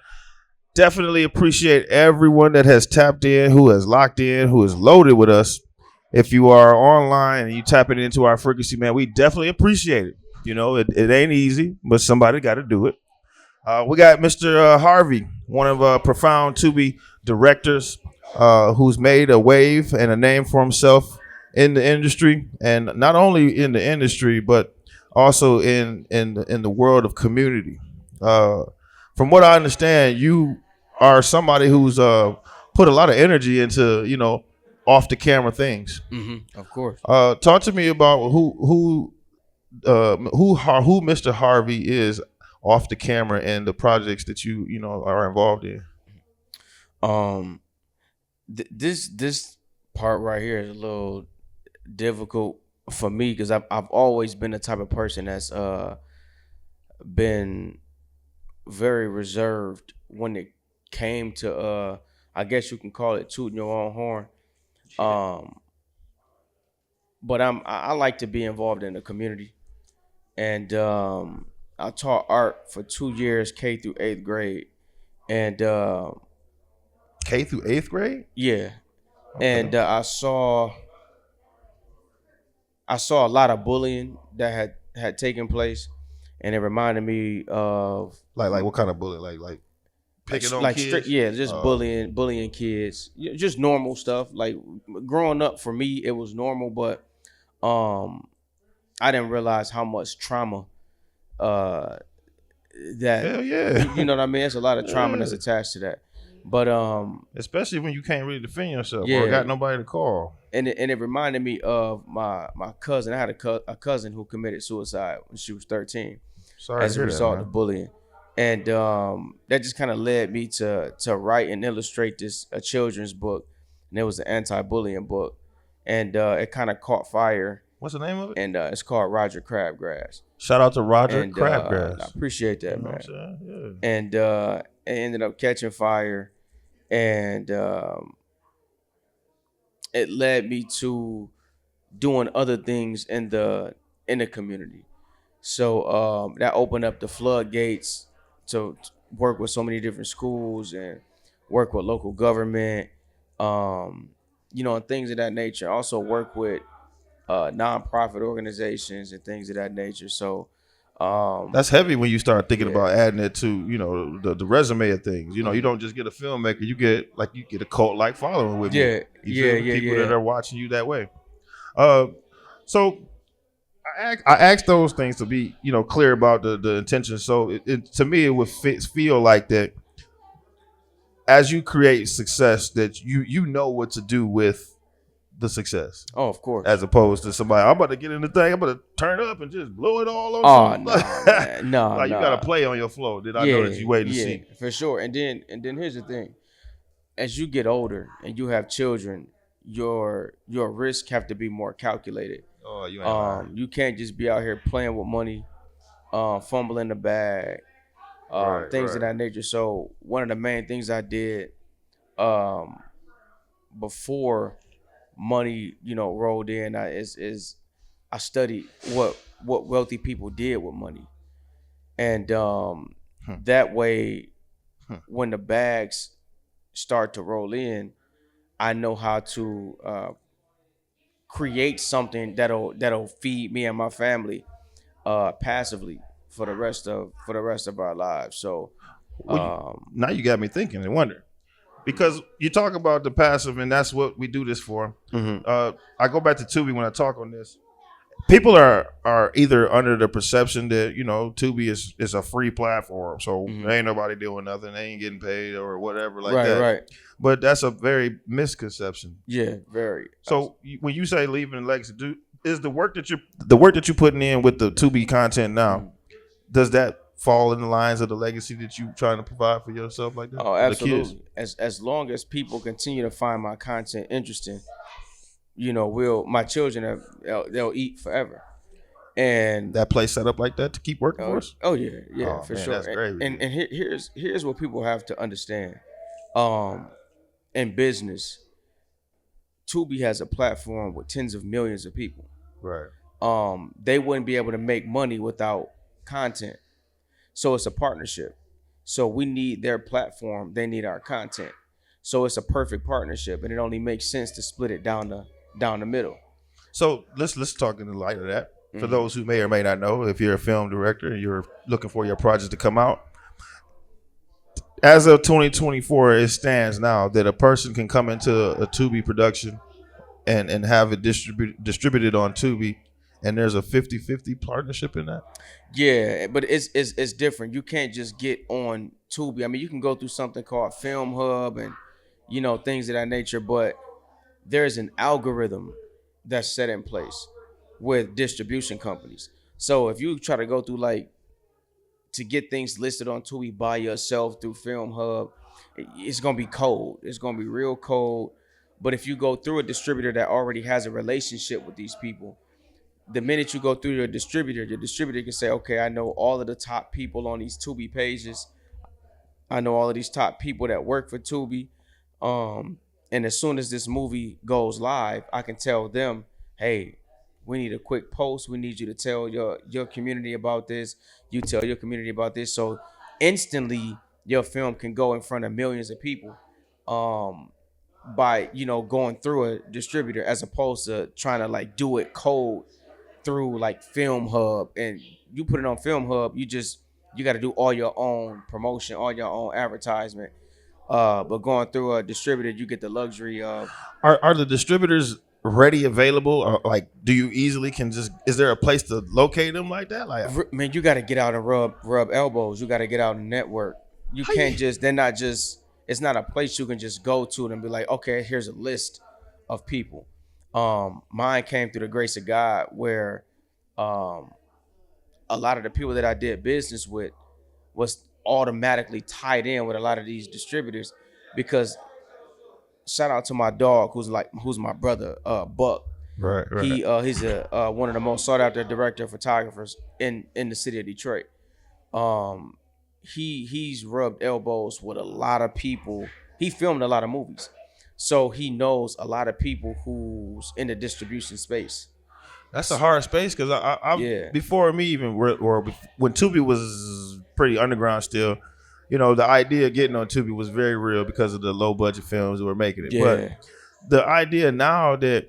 Definitely appreciate everyone that has tapped in, who has locked in, who is loaded with us. If you are online and you tapping into our frequency, man, we definitely appreciate it. It ain't easy, but somebody got to do it. We got Mr. Harvey, one of Profound Tubi directors, who's made a wave and a name for himself in the industry, and not only in the industry, but also in the world of community. From what I understand, you are somebody who's put a lot of energy into off the camera things. Mm-hmm, of course. Talk to me about who Mr. Harvey is off the camera and the projects that you are involved in. Um, this part right here is a little difficult for me because I've always been the type of person that's been very reserved when it came to I guess you can call it tooting your own horn. Um, but I like to be involved in the community, and I taught art for 2 years, K through 8th grade, and K through 8th grade. yeah, Okay. and I saw a lot of bullying that had taken place, and it reminded me of Like what kind of bullet? Like picking on like kids? yeah, just Oh. bullying kids, just normal stuff. Like growing up for me, it was normal, but I didn't realize how much trauma that Hell yeah. you know what I mean. It's a lot of trauma that's Yeah. attached to that, but Especially when you can't really defend yourself Yeah. or got nobody to call. and it reminded me of my cousin. I had a cousin who committed suicide when she was 13 Sorry as to a hear that, result man. of bullying, and that just kind of led me to write and illustrate a children's book, and it was an anti-bullying book, and it kind of caught fire, What's the name of it? and it's called Roger Crabgrass. Shout out to Roger And Crabgrass. I appreciate that, You know man. what I'm saying? And it ended up catching fire, and it led me to doing other things in the community. So that opened up the floodgates to work with so many different schools and work with local government, and things of that nature. Also work with nonprofit organizations and things of that nature. So That's heavy when you start thinking Yeah. about adding it to, the resume of things. You don't just get a filmmaker, you get a cult like following with Yeah, you. You feel me? People that yeah. are watching you that way. So I asked those things to be, clear about the intention. So to me, it would feel like that as you create success, that you know what to do with the success, Oh, of course. as opposed to somebody, I'm about to get in the thing, I'm about to turn up and just blow it all on. Oh something. no, man. No, Like, you no. got to play on your flow. Did I know that you waiting to see? for sure. And then here's the thing: as you get older and you have children, your risk have to be more calculated. Oh, you ain't lying. You can't just be out here playing with money, fumbling the bag, Right, things of right. that nature. So one of the main things I did before money, rolled in, is I studied what wealthy people did with money, and that way, when the bags start to roll in, I know how to create something that'll feed me and my family passively for the rest of our lives. So Now you got me thinking and wondering. Because you talk about the passive, and that's what we do this for. I go back to Tubi when I talk on this. People are either under the perception that Tubi is a free platform, so ain't nobody doing nothing, they ain't getting paid or whatever like that. right. But that's a very misconception. Yeah, very. So when you say leaving a legacy, is the work that you're putting in with the Tubi content now, does that fall in the lines of the legacy that you trying to provide for yourself like that? Oh, The kids? absolutely. As long as people continue to find my content interesting, my children they'll eat forever. And That place set up like that to keep working for us? oh yeah, Oh, for man, sure. that's great. And here's what people have to understand. In business, Tubi has a platform with tens of millions of people. Right. They wouldn't be able to make money without content. So it's a partnership. So we need their platform, they need our content. So it's a perfect partnership, and it only makes sense to split it down the middle. So let's talk in the light of that. For those who may or may not know, if you're a film director and you're looking for your project to come out, as of 2024, it stands now that a person can come into a Tubi production and have it distributed on Tubi, and there's a 50-50 partnership in that. Yeah, but it's different. You can't just get on Tubi. I mean, you can go through something called Film Hub and things of that nature, but there's an algorithm that's set in place with distribution companies. So if you try to go through to get things listed on Tubi by yourself through Film Hub, it's gonna be cold. It's gonna be real cold. But if you go through a distributor that already has a relationship with these people, the minute you go through your distributor can say, okay, I know all of the top people on these Tubi pages. I know all of these top people that work for Tubi. And as soon as this movie goes live, I can tell them, hey, we need a quick post. We need you to tell your community about this. You tell your community about this. So instantly your film can go in front of millions of people by, going through a distributor, as opposed to trying to like do it cold through like Film Hub. And you put it on Film Hub, you got to do all your own promotion, all your own advertisement. But going through a distributor, you get the luxury of. Are the distributors ready, available, or like do you easily is there a place to locate them like that? Like, man, you got to get out and rub elbows. You got to get out and network. You can't they're not just, it's not a place you can just go to and be like, okay, here's a list of people. Mine came through the grace of God, where a lot of the people that I did business with was automatically tied in with a lot of these distributors, because shout out to my dog who's my brother, Buck. Right. He's one of the most sought after director of photographers in the city of Detroit. He's rubbed elbows with a lot of people. He filmed a lot of movies, so he knows a lot of people who's in the distribution space. That's a hard space, because I before me even, or when Tubi was pretty underground still, the idea of getting on Tubi was very real because of the low budget films that were making it. Yeah. But the idea now that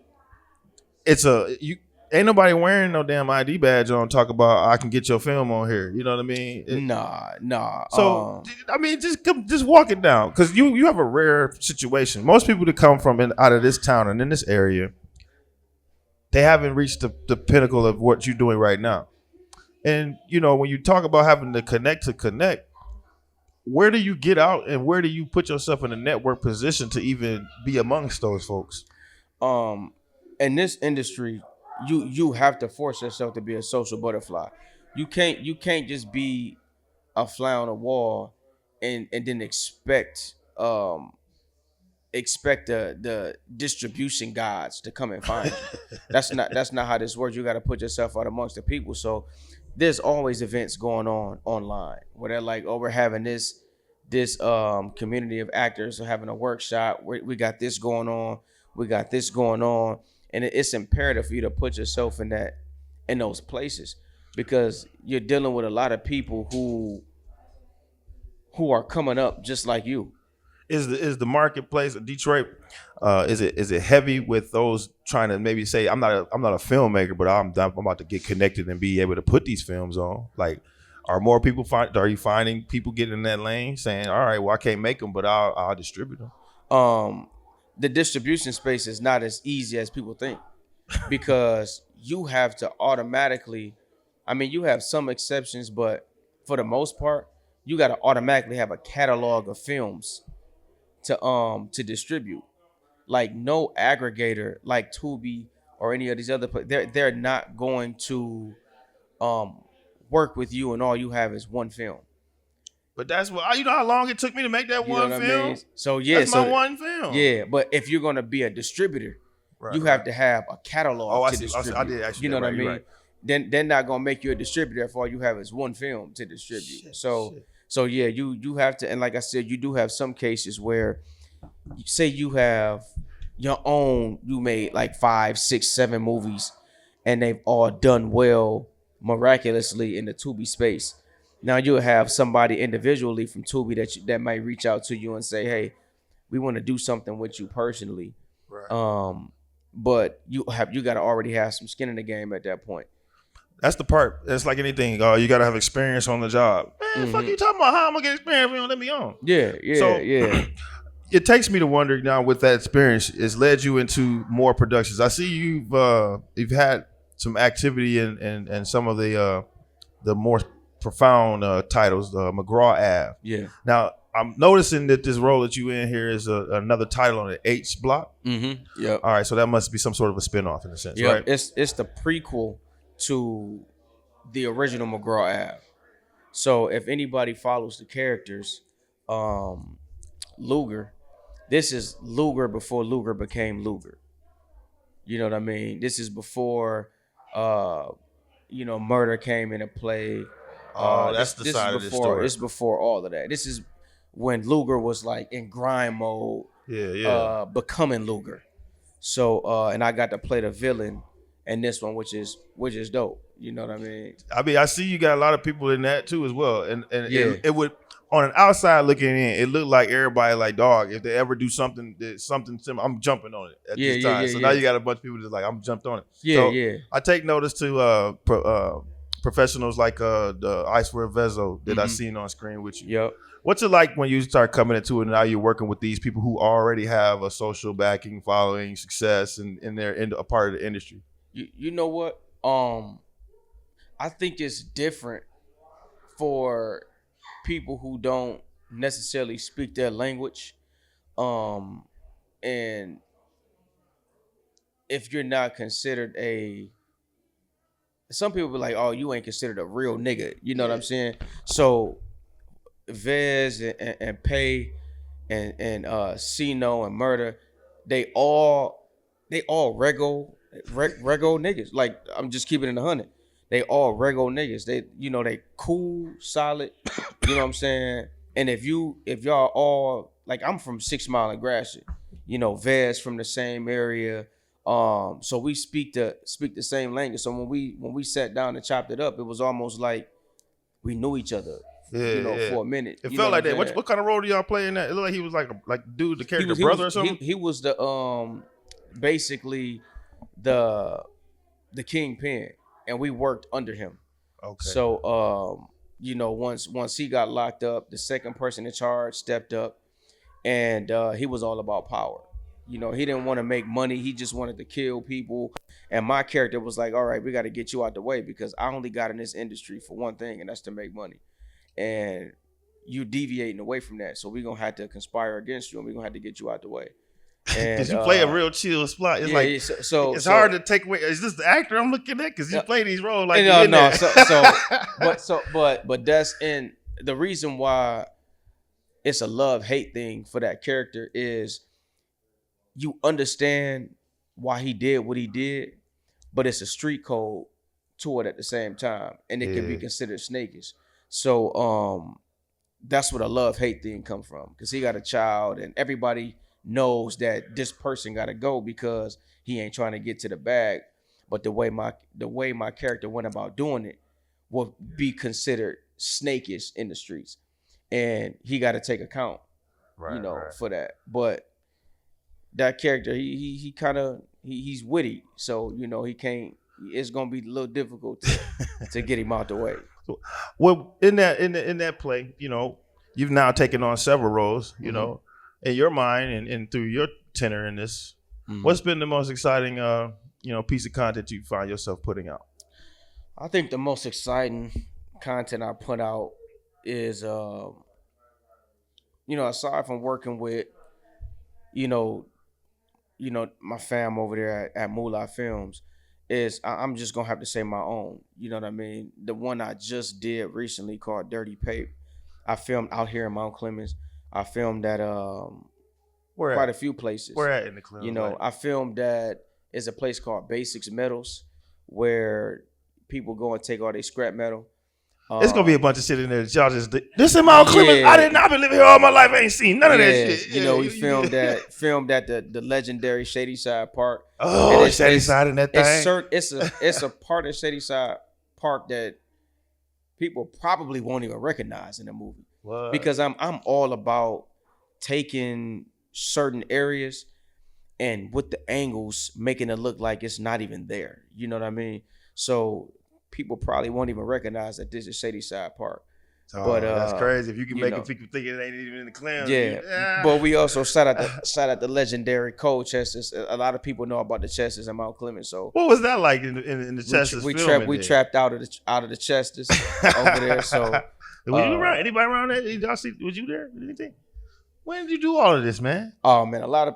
ain't nobody wearing no damn ID badge on, talk about I can get your film on here. You know what I mean? Nah. So I mean, just walk it down, because you have a rare situation. Most people that come from out of this town and in this area, they haven't reached the pinnacle of what you're doing right now. And when you talk about having to connect, where do you get out and where do you put yourself in a network position to even be amongst those folks? In this industry, you have to force yourself to be a social butterfly. You can't just be a fly on the wall and then expect the distribution gods to come and find you. That's not how this works. You got to put yourself out amongst the people. So there's always events going on online where they're like, oh, we're having this community of actors are having a workshop. We got this going on. We got this going on. And it's imperative for you to put yourself in those places, because you're dealing with a lot of people who are coming up just like you. Is the marketplace of Detroit, is it heavy with those trying to maybe say, I'm not a filmmaker, but I'm about to get connected and be able to put these films on? Like, are more people are you finding people getting in that lane saying, all right, well, I can't make them, but I'll distribute them? The distribution space is not as easy as people think, because you have to automatically, I mean, you have some exceptions, but for the most part, you got to automatically have a catalog of films to distribute. Like, no aggregator like Tubi or any of these other, they're not going to work with you and all you have is one film. But that's what, how long it took me to make that one film? I mean? So yeah, that's my one film. Yeah, but if you're gonna be a distributor, you have to have a catalog to distribute. I did actually. You know what I mean? Right. Then they're not gonna make you a distributor if all you have is one film to distribute. So yeah, you have to, and like I said, you do have some cases where, say you have your own, you made like 5, 6, 7 movies, and they've all done well miraculously in the Tubi space. Now you'll have somebody individually from Tubi that might reach out to you and say, hey, we want to do something with you personally. Right. But you got to already have some skin in the game at that point. That's the part. It's like anything. You got to have experience on the job. Man, fuck you talking about? How I'm going to get experience if you don't let me on? Yeah. It takes me to wonder now, with that experience, it's led you into more productions. I see you've had some activity in some of the more profound titles, McGraw Ave. Yeah. Now I'm noticing that this role that you in here is another title on the H block. Mm-hmm. Yep. All right, so that must be some sort of a spinoff in a sense, yep. Right? It's the prequel to the original McGraw Ave. So if anybody follows the characters, Luger. This is Luger before Luger became Luger. You know what I mean? This is before, murder came into play. That's the side of the story. It's before all of that. This is when Luger was like in grind mode. Yeah. Becoming Luger. So and I got to play the villain in this one, which is dope. You know what I mean? I see you got a lot of people in that too as well, and it would, on an outside looking in, it looked like everybody like, dog, if they ever do something similar, I'm jumping on it at this time. So now you got a bunch of people that's like, I'm jumped on it. I take notice to professionals like the Icewear Vezo that I seen on screen with you. Yep. What's it like when you start coming into it and now you're working with these people who already have a social backing, following, success, and they're a part of the industry? You know what? I think it's different for people who don't necessarily speak their language. And if you're not considered some people be like, oh, you ain't considered a real nigga. You know what I'm saying? So Vez and Pay and Sino and Murder, they all rego niggas. Like, I'm just keeping it 100. They all rego niggas. They cool, solid. You know what I'm saying? And if y'all all, like, I'm from 6 Mile and Gratiot. Vez from the same area. So we speak the same language. So when we sat down and chopped it up, it was almost like we knew each other. For a minute. It felt like that. What kind of role do y'all play in that? It looked like he was like dude, the character brother or something. He was the basically the kingpin, and we worked under him. Okay. So once he got locked up, the second person in charge stepped up, and he was all about power. He didn't want to make money. He just wanted to kill people. And my character was like, all right, we got to get you out the way because I only got in this industry for one thing, and that's to make money. And you deviating away from that. So we're going to have to conspire against you, and we're going to have to get you out the way. Because you play a real chill spot. It's it's hard to take away. Is this the actor I'm looking at? Because you play these roles like but that's in the reason why it's a love-hate thing for that character is you understand why he did what he did, but it's a street code to it at the same time, and it can be considered snakish. So that's where the love-hate thing come from, because he got a child, and everybody knows that this person got to go because he ain't trying to get to the bag. But the way my character went about doing it will be considered snakish in the streets, and he got to take account, for that. But that character, he's witty, so he can't. It's gonna be a little difficult to get him out the way. Well, in that play, you've now taken on several roles. In your mind and through your tenor in this, what's been the most exciting piece of content you find yourself putting out? I think the most exciting content I put out is aside from working with my fam over there at Moolah Films, is I'm just gonna have to say my own. You know what I mean? The one I just did recently called Dirty Pape, I filmed out here in Mount Clemens. I filmed at quite a few places. Where at in the Clemens? I filmed at a place called Basics Metals, where people go and take all their scrap metal. It's gonna be a bunch of shit in there that y'all just did. This in Mount Clemens. I've been living here all my life. I ain't seen none of that shit. We filmed at the legendary Shadyside Park. Oh, Shadyside in that thing. It's a part of Shadyside Park that people probably won't even recognize in the movie. What? Because I'm all about taking certain areas and with the angles making it look like it's not even there. You know what I mean? So people probably won't even recognize that this is Shadyside Park. But that's crazy. If you can make people think it ain't even in the Clemens. Yeah. But we also shot at the legendary Cold Chesters. A lot of people know about the Chesters in Mount Clemens. So what was that like in the Chesters? We trapped out of the Chesters over there. So were you around? Anybody around there? Was you there? Anything? When did you do all of this, man? Oh man, a lot of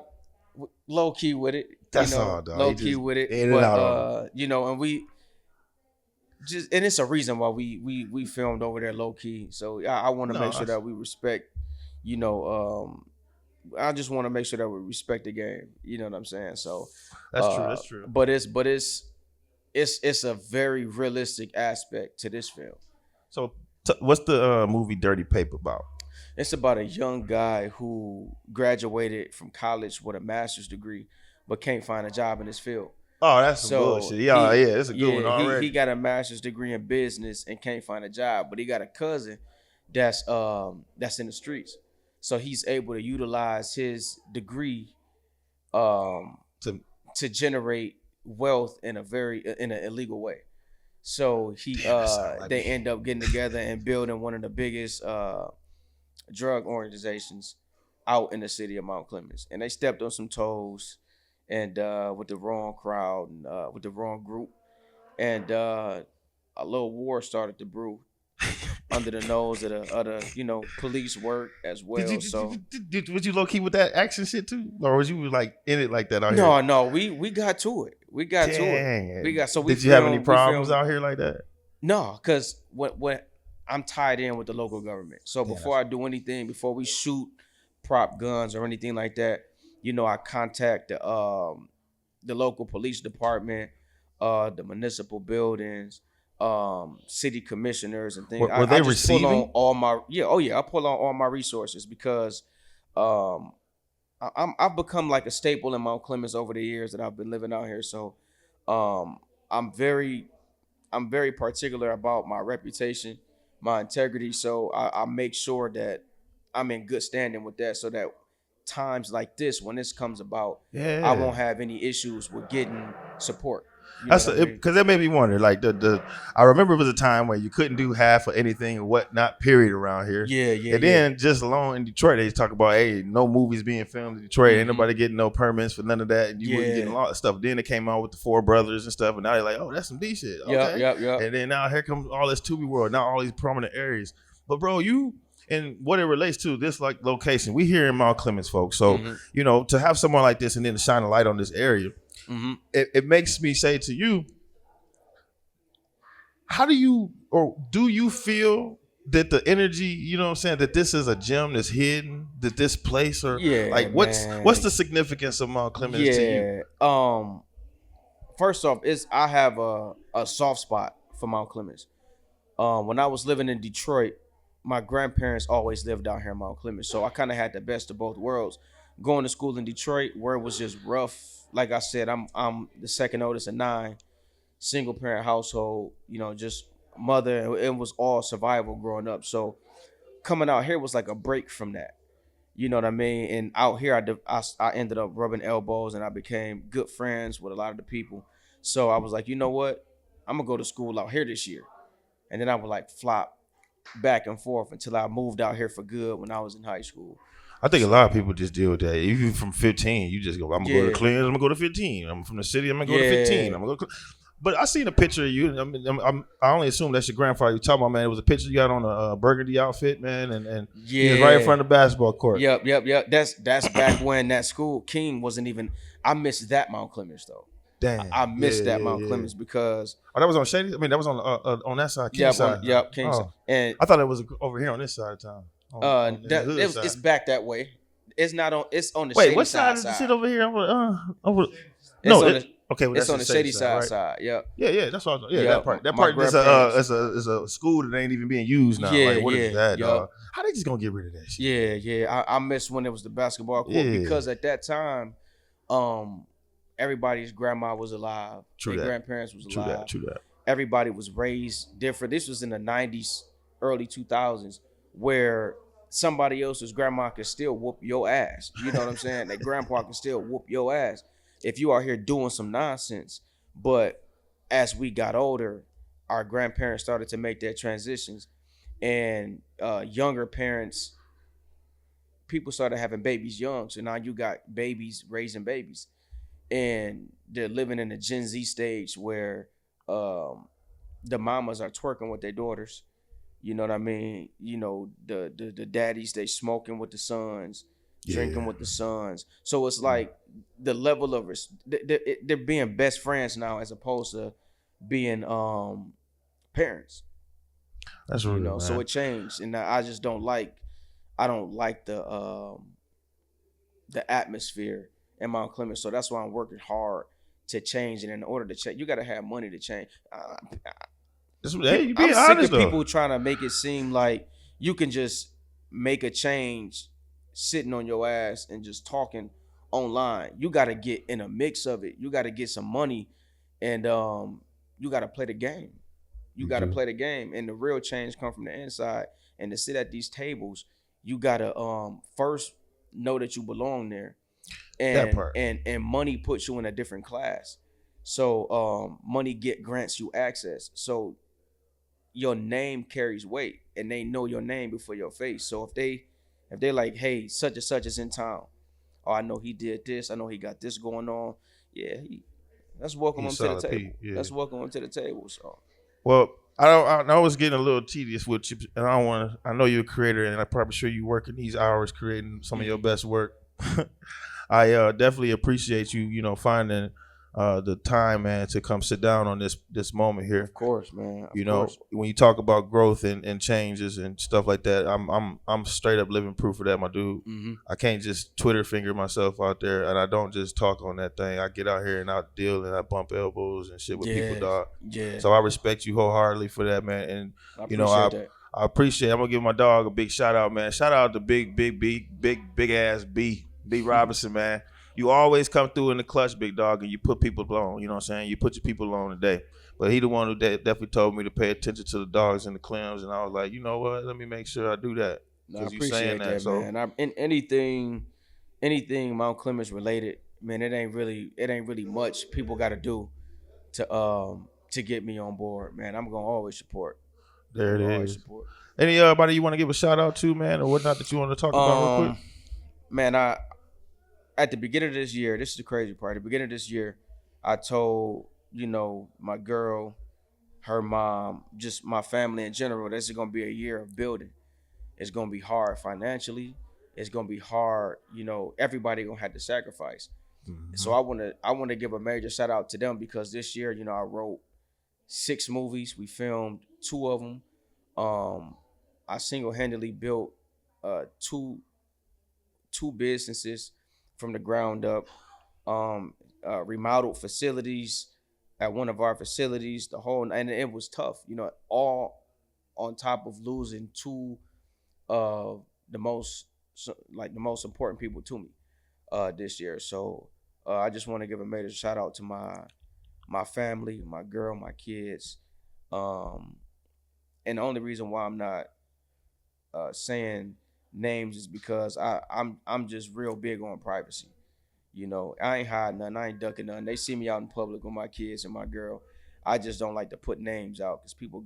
low key with it. That's all, dog. Low key with it. But and we. And it's a reason why we filmed over there low key. So I want to make sure that we respect, I just want to make sure that we respect the game. You know what I'm saying? So That's true. That's true. But it's a very realistic aspect to this film. So what's the movie Dirty Paper about? It's about a young guy who graduated from college with a master's degree, but can't find a job in his field. Oh, that's some bullshit. Yeah, it's a good one already. He got a master's degree in business and can't find a job, but he got a cousin that's in the streets. So he's able to utilize his degree to generate wealth in an illegal way. So they end up getting together and building one of the biggest drug organizations out in the city of Mount Clemens. And they stepped on some toes and with the wrong crowd and with the wrong group. And a little war started to brew under the nose of the police work as well. Was you low key with that action shit too, or was you like in it like that out here? No, we got to it. We got to it. Did you have any problems out here like that? No, because when I'm tied in with the local government. So before I do anything, before we shoot prop guns or anything like that, I contact the local police department, the municipal buildings, city commissioners and things. Were they receiving? Pull on all my I pull on all my resources because I've become like a staple in Mount Clemens over the years that I've been living out here. So I'm very particular about my reputation, my integrity. So I make sure that I'm in good standing with that, so that times like this, when this comes about, I won't have any issues with getting support. That's because that made me wonder. Like I remember it was a time where you couldn't do half of anything or whatnot. Period around here. And then just alone in Detroit, they talk about no movies being filmed in Detroit. Ain't nobody getting no permits for none of that. And you wouldn't getting a lot of stuff. Then it came out with the Four Brothers and stuff, and now they're like, oh, that's some D shit. Okay. Yep. And then now here comes all this Tubi world. Now all these prominent areas. But bro, and what it relates to, this like location, we here in Mount Clemens, folks. So to have someone like this and then to shine a light on this area. It makes me say to you, how do you feel that the energy, you know what I'm saying, that this is a gem that's hidden, that this place, or what's the significance of Mount Clemens to you? First off, I have a soft spot for Mount Clemens. When I was living in Detroit, my grandparents always lived out here in Mount Clemens, so I kind of had the best of both worlds. Going to school in Detroit, where it was just rough. Like I said, I'm the second oldest of 9, single parent household. Just mother. It was all survival growing up. So coming out here was like a break from that. You know what I mean? And out here, I ended up rubbing elbows, and I became good friends with a lot of the people. So I was like, you know what? I'm gonna go to school out here this year, and then I would like flop back and forth until I moved out here for good when I was in high school. I think a lot of people just deal with that. Even from 15, you just go, I'm going to go to Clemens, I'm going to go to 15. I'm from the city, I'm going to go to 15. I'm going to go. But I seen a picture of you. I only assume that's your grandfather you talking about, man. It was a picture you got on a burgundy outfit, man, and he was right in front of the basketball court. Yep. That's back when that school, King, wasn't even. I missed that Mount Clemens though. Damn. I missed that Mount Clemens because. Oh, that was on Shady. I mean, that was on that side, King side. King side. And I thought it was over here on this side of town. It's back that way. It's not on. It's on the. Wait, shady what side is the shit over here? Over. It's on the shady side. Right? Yeah. That's what I was. That part. That part is a school that ain't even being used now. Like, what is that, dog? How they just gonna get rid of that shit? Yeah. I miss when it was the basketball court because at that time, everybody's grandma was alive. Their grandparents was alive. True that. Everybody was raised different. This was in the 90s, early 2000s, where somebody else's grandma can still whoop your ass. You know what I'm saying? That grandpa can still whoop your ass if you are here doing some nonsense. But as we got older, our grandparents started to make their transitions, and younger parents, people started having babies young. So now you got babies raising babies, and they're living in the Gen Z stage where the mamas are twerking with their daughters. You know what I mean? The daddies, they smoking with the sons, drinking with the sons. So it's like the level of they're being best friends now as opposed to being parents. That's real, man. So it changed, and I just don't like. I don't like the the atmosphere in Mount Clemens. So that's why I'm working hard to change. And in order to change, you got to have money to change. Hey, you I'm being sick honest of though. people trying to make it seem like you can just make a change sitting on your ass and just talking online. You got to get in a mix of it. You got to get some money, and you got to play the game. You got to play the game, and the real change come from the inside. And to sit at these tables, you got to first know that you belong there, That and part. and money puts you in a different class. So money grants you access. So your name carries weight, and they know your name before your face. So if they like, hey, such and such is in town. Oh, I know he did this. I know he got this going on. Yeah, let's welcome him He's to the solid table. Pete, yeah. Let's welcome him to the table. So Well, I know it's getting a little tedious with you, and I don't want to. I know you're a creator, and I'm probably sure you working these hours creating some of your best work. I definitely appreciate you, finding the time, man, to come sit down on this moment here. of course, man. Of You know, course. when you talk about growth and changes and stuff like that, I'm straight up living proof of that, my dude. Mm-hmm. I can't just Twitter finger myself out there, and I don't just talk on that thing. I get out here and I deal and I bump elbows and shit with people, dog. Yeah. So I respect you wholeheartedly for that, man. And I you know, appreciate that. I appreciate. I'm gonna give my dog a big shout out, man. Shout out to big ass B Robinson, man. You always come through in the clutch, big dog, and you put people on. You know what I'm saying? You put your people on today. But he the one who definitely told me to pay attention to the dogs and the clams, and I was like, you know what? Let me make sure I do that. No, I 'Cause you appreciate saying that, so. man. In anything Mount Clemens related, man, it ain't really much people got to do to get me on board, man. I'm gonna always support. There it Always is. support. Anybody you want to give a shout out to, man, or whatnot that you want to talk about real quick? Man, at the beginning of this year, this is the crazy part. At the beginning of this year, I told, my girl, her mom, just my family in general, this is gonna be a year of building. It's gonna be hard financially. It's gonna be hard, everybody gonna have to sacrifice. Mm-hmm. So I wanna give a major shout out to them because this year, I wrote 6 movies. We filmed 2 of them. I single-handedly built two businesses from the ground up, remodeled facilities at one of our facilities, and it was tough, all on top of losing 2 of the most important people to me this year. So I just want to give a major shout out to my family, my girl, my kids, and the only reason why I'm not saying names is because I'm just real big on privacy. I ain't hiding nothing. I ain't ducking nothing. They see me out in public with my kids and my girl. I just don't like to put names out because people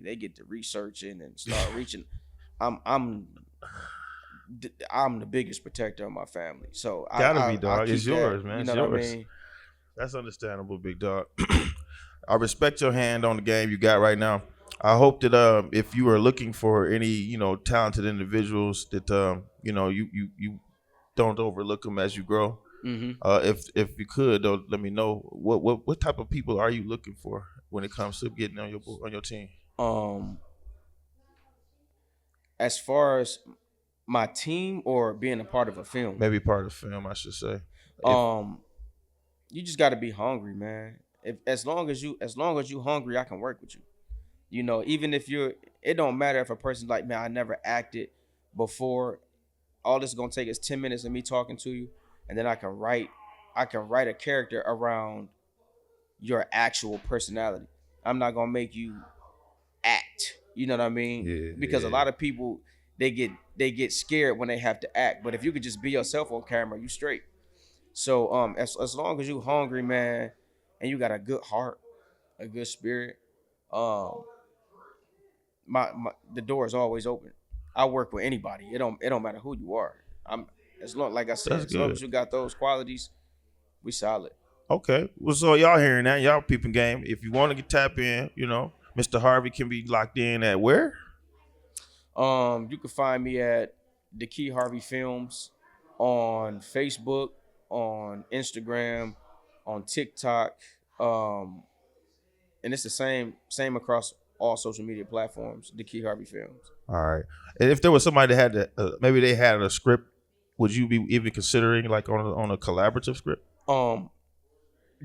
they get to researching and start reaching. I'm the biggest protector of my family. So Gotta be, dog. I It's keep yours, that, man. You know It's what I yours. mean? That's understandable, big dog. I respect your hand on the game you got right now. I hope that if you are looking for any talented individuals that you don't overlook them as you grow. Mm-hmm. If you could though, let me know what type of people are you looking for when it comes to getting on your team. As far as my team or being a part of a film, Maybe part of the film, I should say. you just got to be hungry, man. As long as you hungry, I can work with you. Even if it don't matter if a person's like, man, I never acted before. All this is gonna take is 10 minutes of me talking to you, and then I can write a character around your actual personality. I'm not gonna make you act. You know what I mean? Yeah, because yeah. a lot of people they get scared when they have to act. But if you could just be yourself on camera, you straight. So as long as you hungry, man, and you got a good heart, a good spirit, the door is always open. I work with anybody. It don't matter who you are. Like I said, That's as long good. as you got those qualities, we solid. Okay. Well, so y'all hearing that, y'all peeping game. If you want to tap in, Mr. Harvey can be locked in at where? You can find me at Dakei Harvey Films on Facebook, on Instagram, on TikTok, and it's the same across all social media platforms. Dakei Harvey Films. All right. And if there was somebody that had maybe they had a script would you be even considering like on a collaborative script?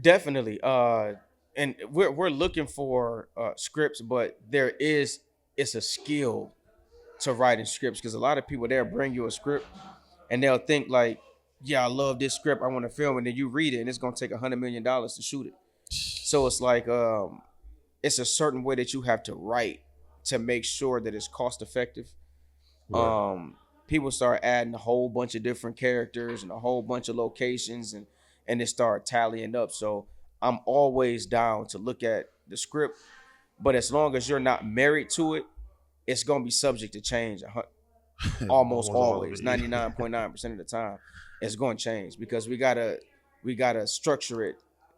Definitely. And we're looking for scripts, but it's a skill to writing scripts, because a lot of people there bring you a script and they'll think like, yeah, I love this script, I want to film, and then you read it and it's gonna take $100 million to shoot it. So it's like it's a certain way that you have to write to make sure that it's cost effective. Right. People start adding a whole bunch of different characters and a whole bunch of locations, and it start tallying up. So I'm always down to look at the script, but as long as you're not married to it, it's gonna be subject to change. Almost always, 99.9% of the time, it's gonna change, because we gotta structure it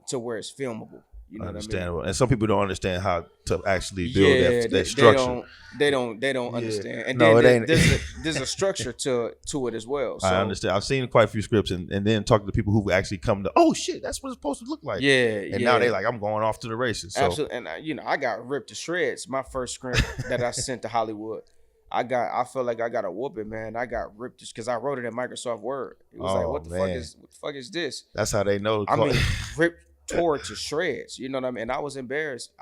to where it's filmable. You know Understandable. what I mean? And some people don't understand how to actually build that structure. They don't understand. And no, then there's a structure to it as well. So, I understand. I've seen quite a few scripts and then talking to people who actually come to, oh shit, that's what it's supposed to look like. And now they like, I'm going off to the races. So. Absolutely. And I got ripped to shreds. My first script that I sent to Hollywood, I felt like I got a whooping, man. I got ripped because I wrote it in Microsoft Word. It was like, what the fuck is this? That's how they know. I mean, ripped, tore to shreds. You know what I mean? And I was embarrassed.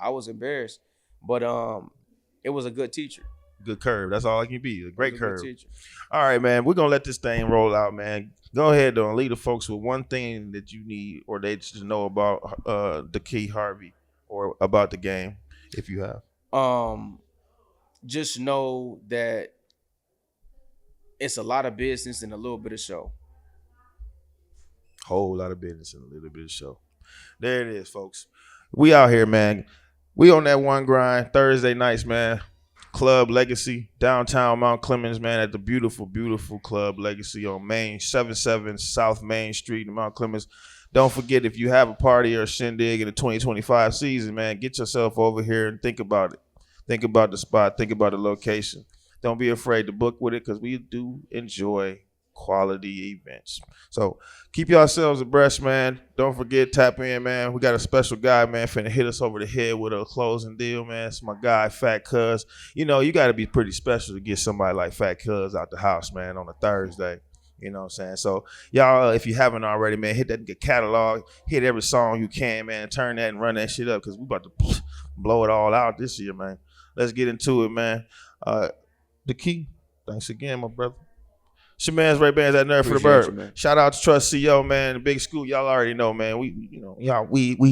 But it was a good teacher. Good curve. That's all I can be. A great curve. All right, man. We're gonna let this thing roll out, man. Go ahead though and lead the folks with one thing that you need or they just know about Dakei Harvey or about the game, if you have. Just know that it's a lot of business and a little bit of show. Whole lot of business and a little bit of show. There it is, folks. We out here, man. We on that one grind. Thursday nights, man. Club Legacy, downtown Mount Clemens, man, at the beautiful, beautiful Club Legacy on 77 South Main Street in Mount Clemens. Don't forget, if you have a party or a shindig in the 2025 season, man, get yourself over here and think about it. Think about the spot. Think about the location. Don't be afraid to book with it, because we do enjoy quality events. So keep yourselves abreast, man. Don't forget, tap in, man. We got a special guy, man, finna hit us over the head with a closing deal, man. It's my guy, Fat Cuz. You know, you got to be pretty special to get somebody like Fat Cuz out the house, man, on a Thursday. You know what I'm saying? So y'all, if you haven't already, man, hit that catalog, hit every song you can, man, turn that and run that shit up, because we about to blow it all out this year, man. Let's get into it, man. Dakei, thanks again, my brother. It's your man's Ray Bands at Nerd for the Bird. Shout out to Trust CO, man. The Big School, y'all already know, man. We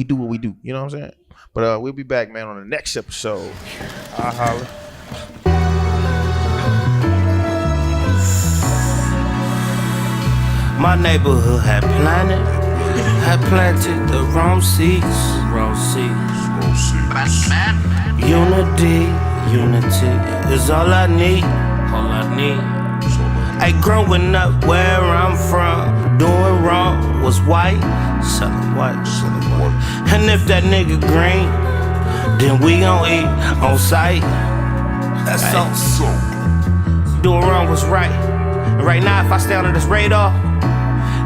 do what we do. You know what I'm saying? But we'll be back, man, on the next episode. I'll holler. My neighborhood had planted the wrong seeds. Unity is all I need. Hey, growing up where I'm from, doing wrong was white, selling white. And if that nigga green, then we gon' eat on sight. That's so. Doing wrong was right. And right now, if I stay under this radar,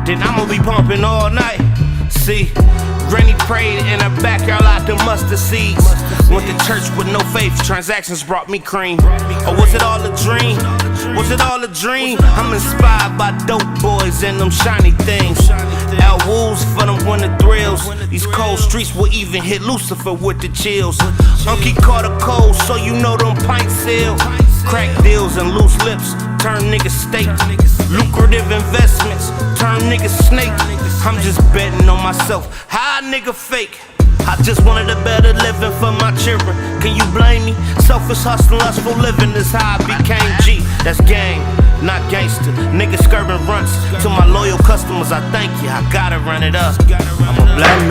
then I'ma be pumping all night. See, Granny prayed in her backyard like the mustard seeds. Went to church with no faith, transactions brought me cream. Or was it all a dream? I'm inspired by dope boys and them shiny things. Al Wolves for them winter thrills. These cold streets will even hit Lucifer with the chills. Unky caught a cold, so you know them pints sell. Crack deals and loose lips turn niggas steak. Lucrative investments turn niggas snake. I'm just betting on myself. How a nigga fake? I just wanted a better living for my children. Can you blame me? Selfish hustle, lustful living is how I became G. That's gang, not gangster. Niggas skirting runts. To my loyal customers, I thank you. I gotta run it up. I'm a black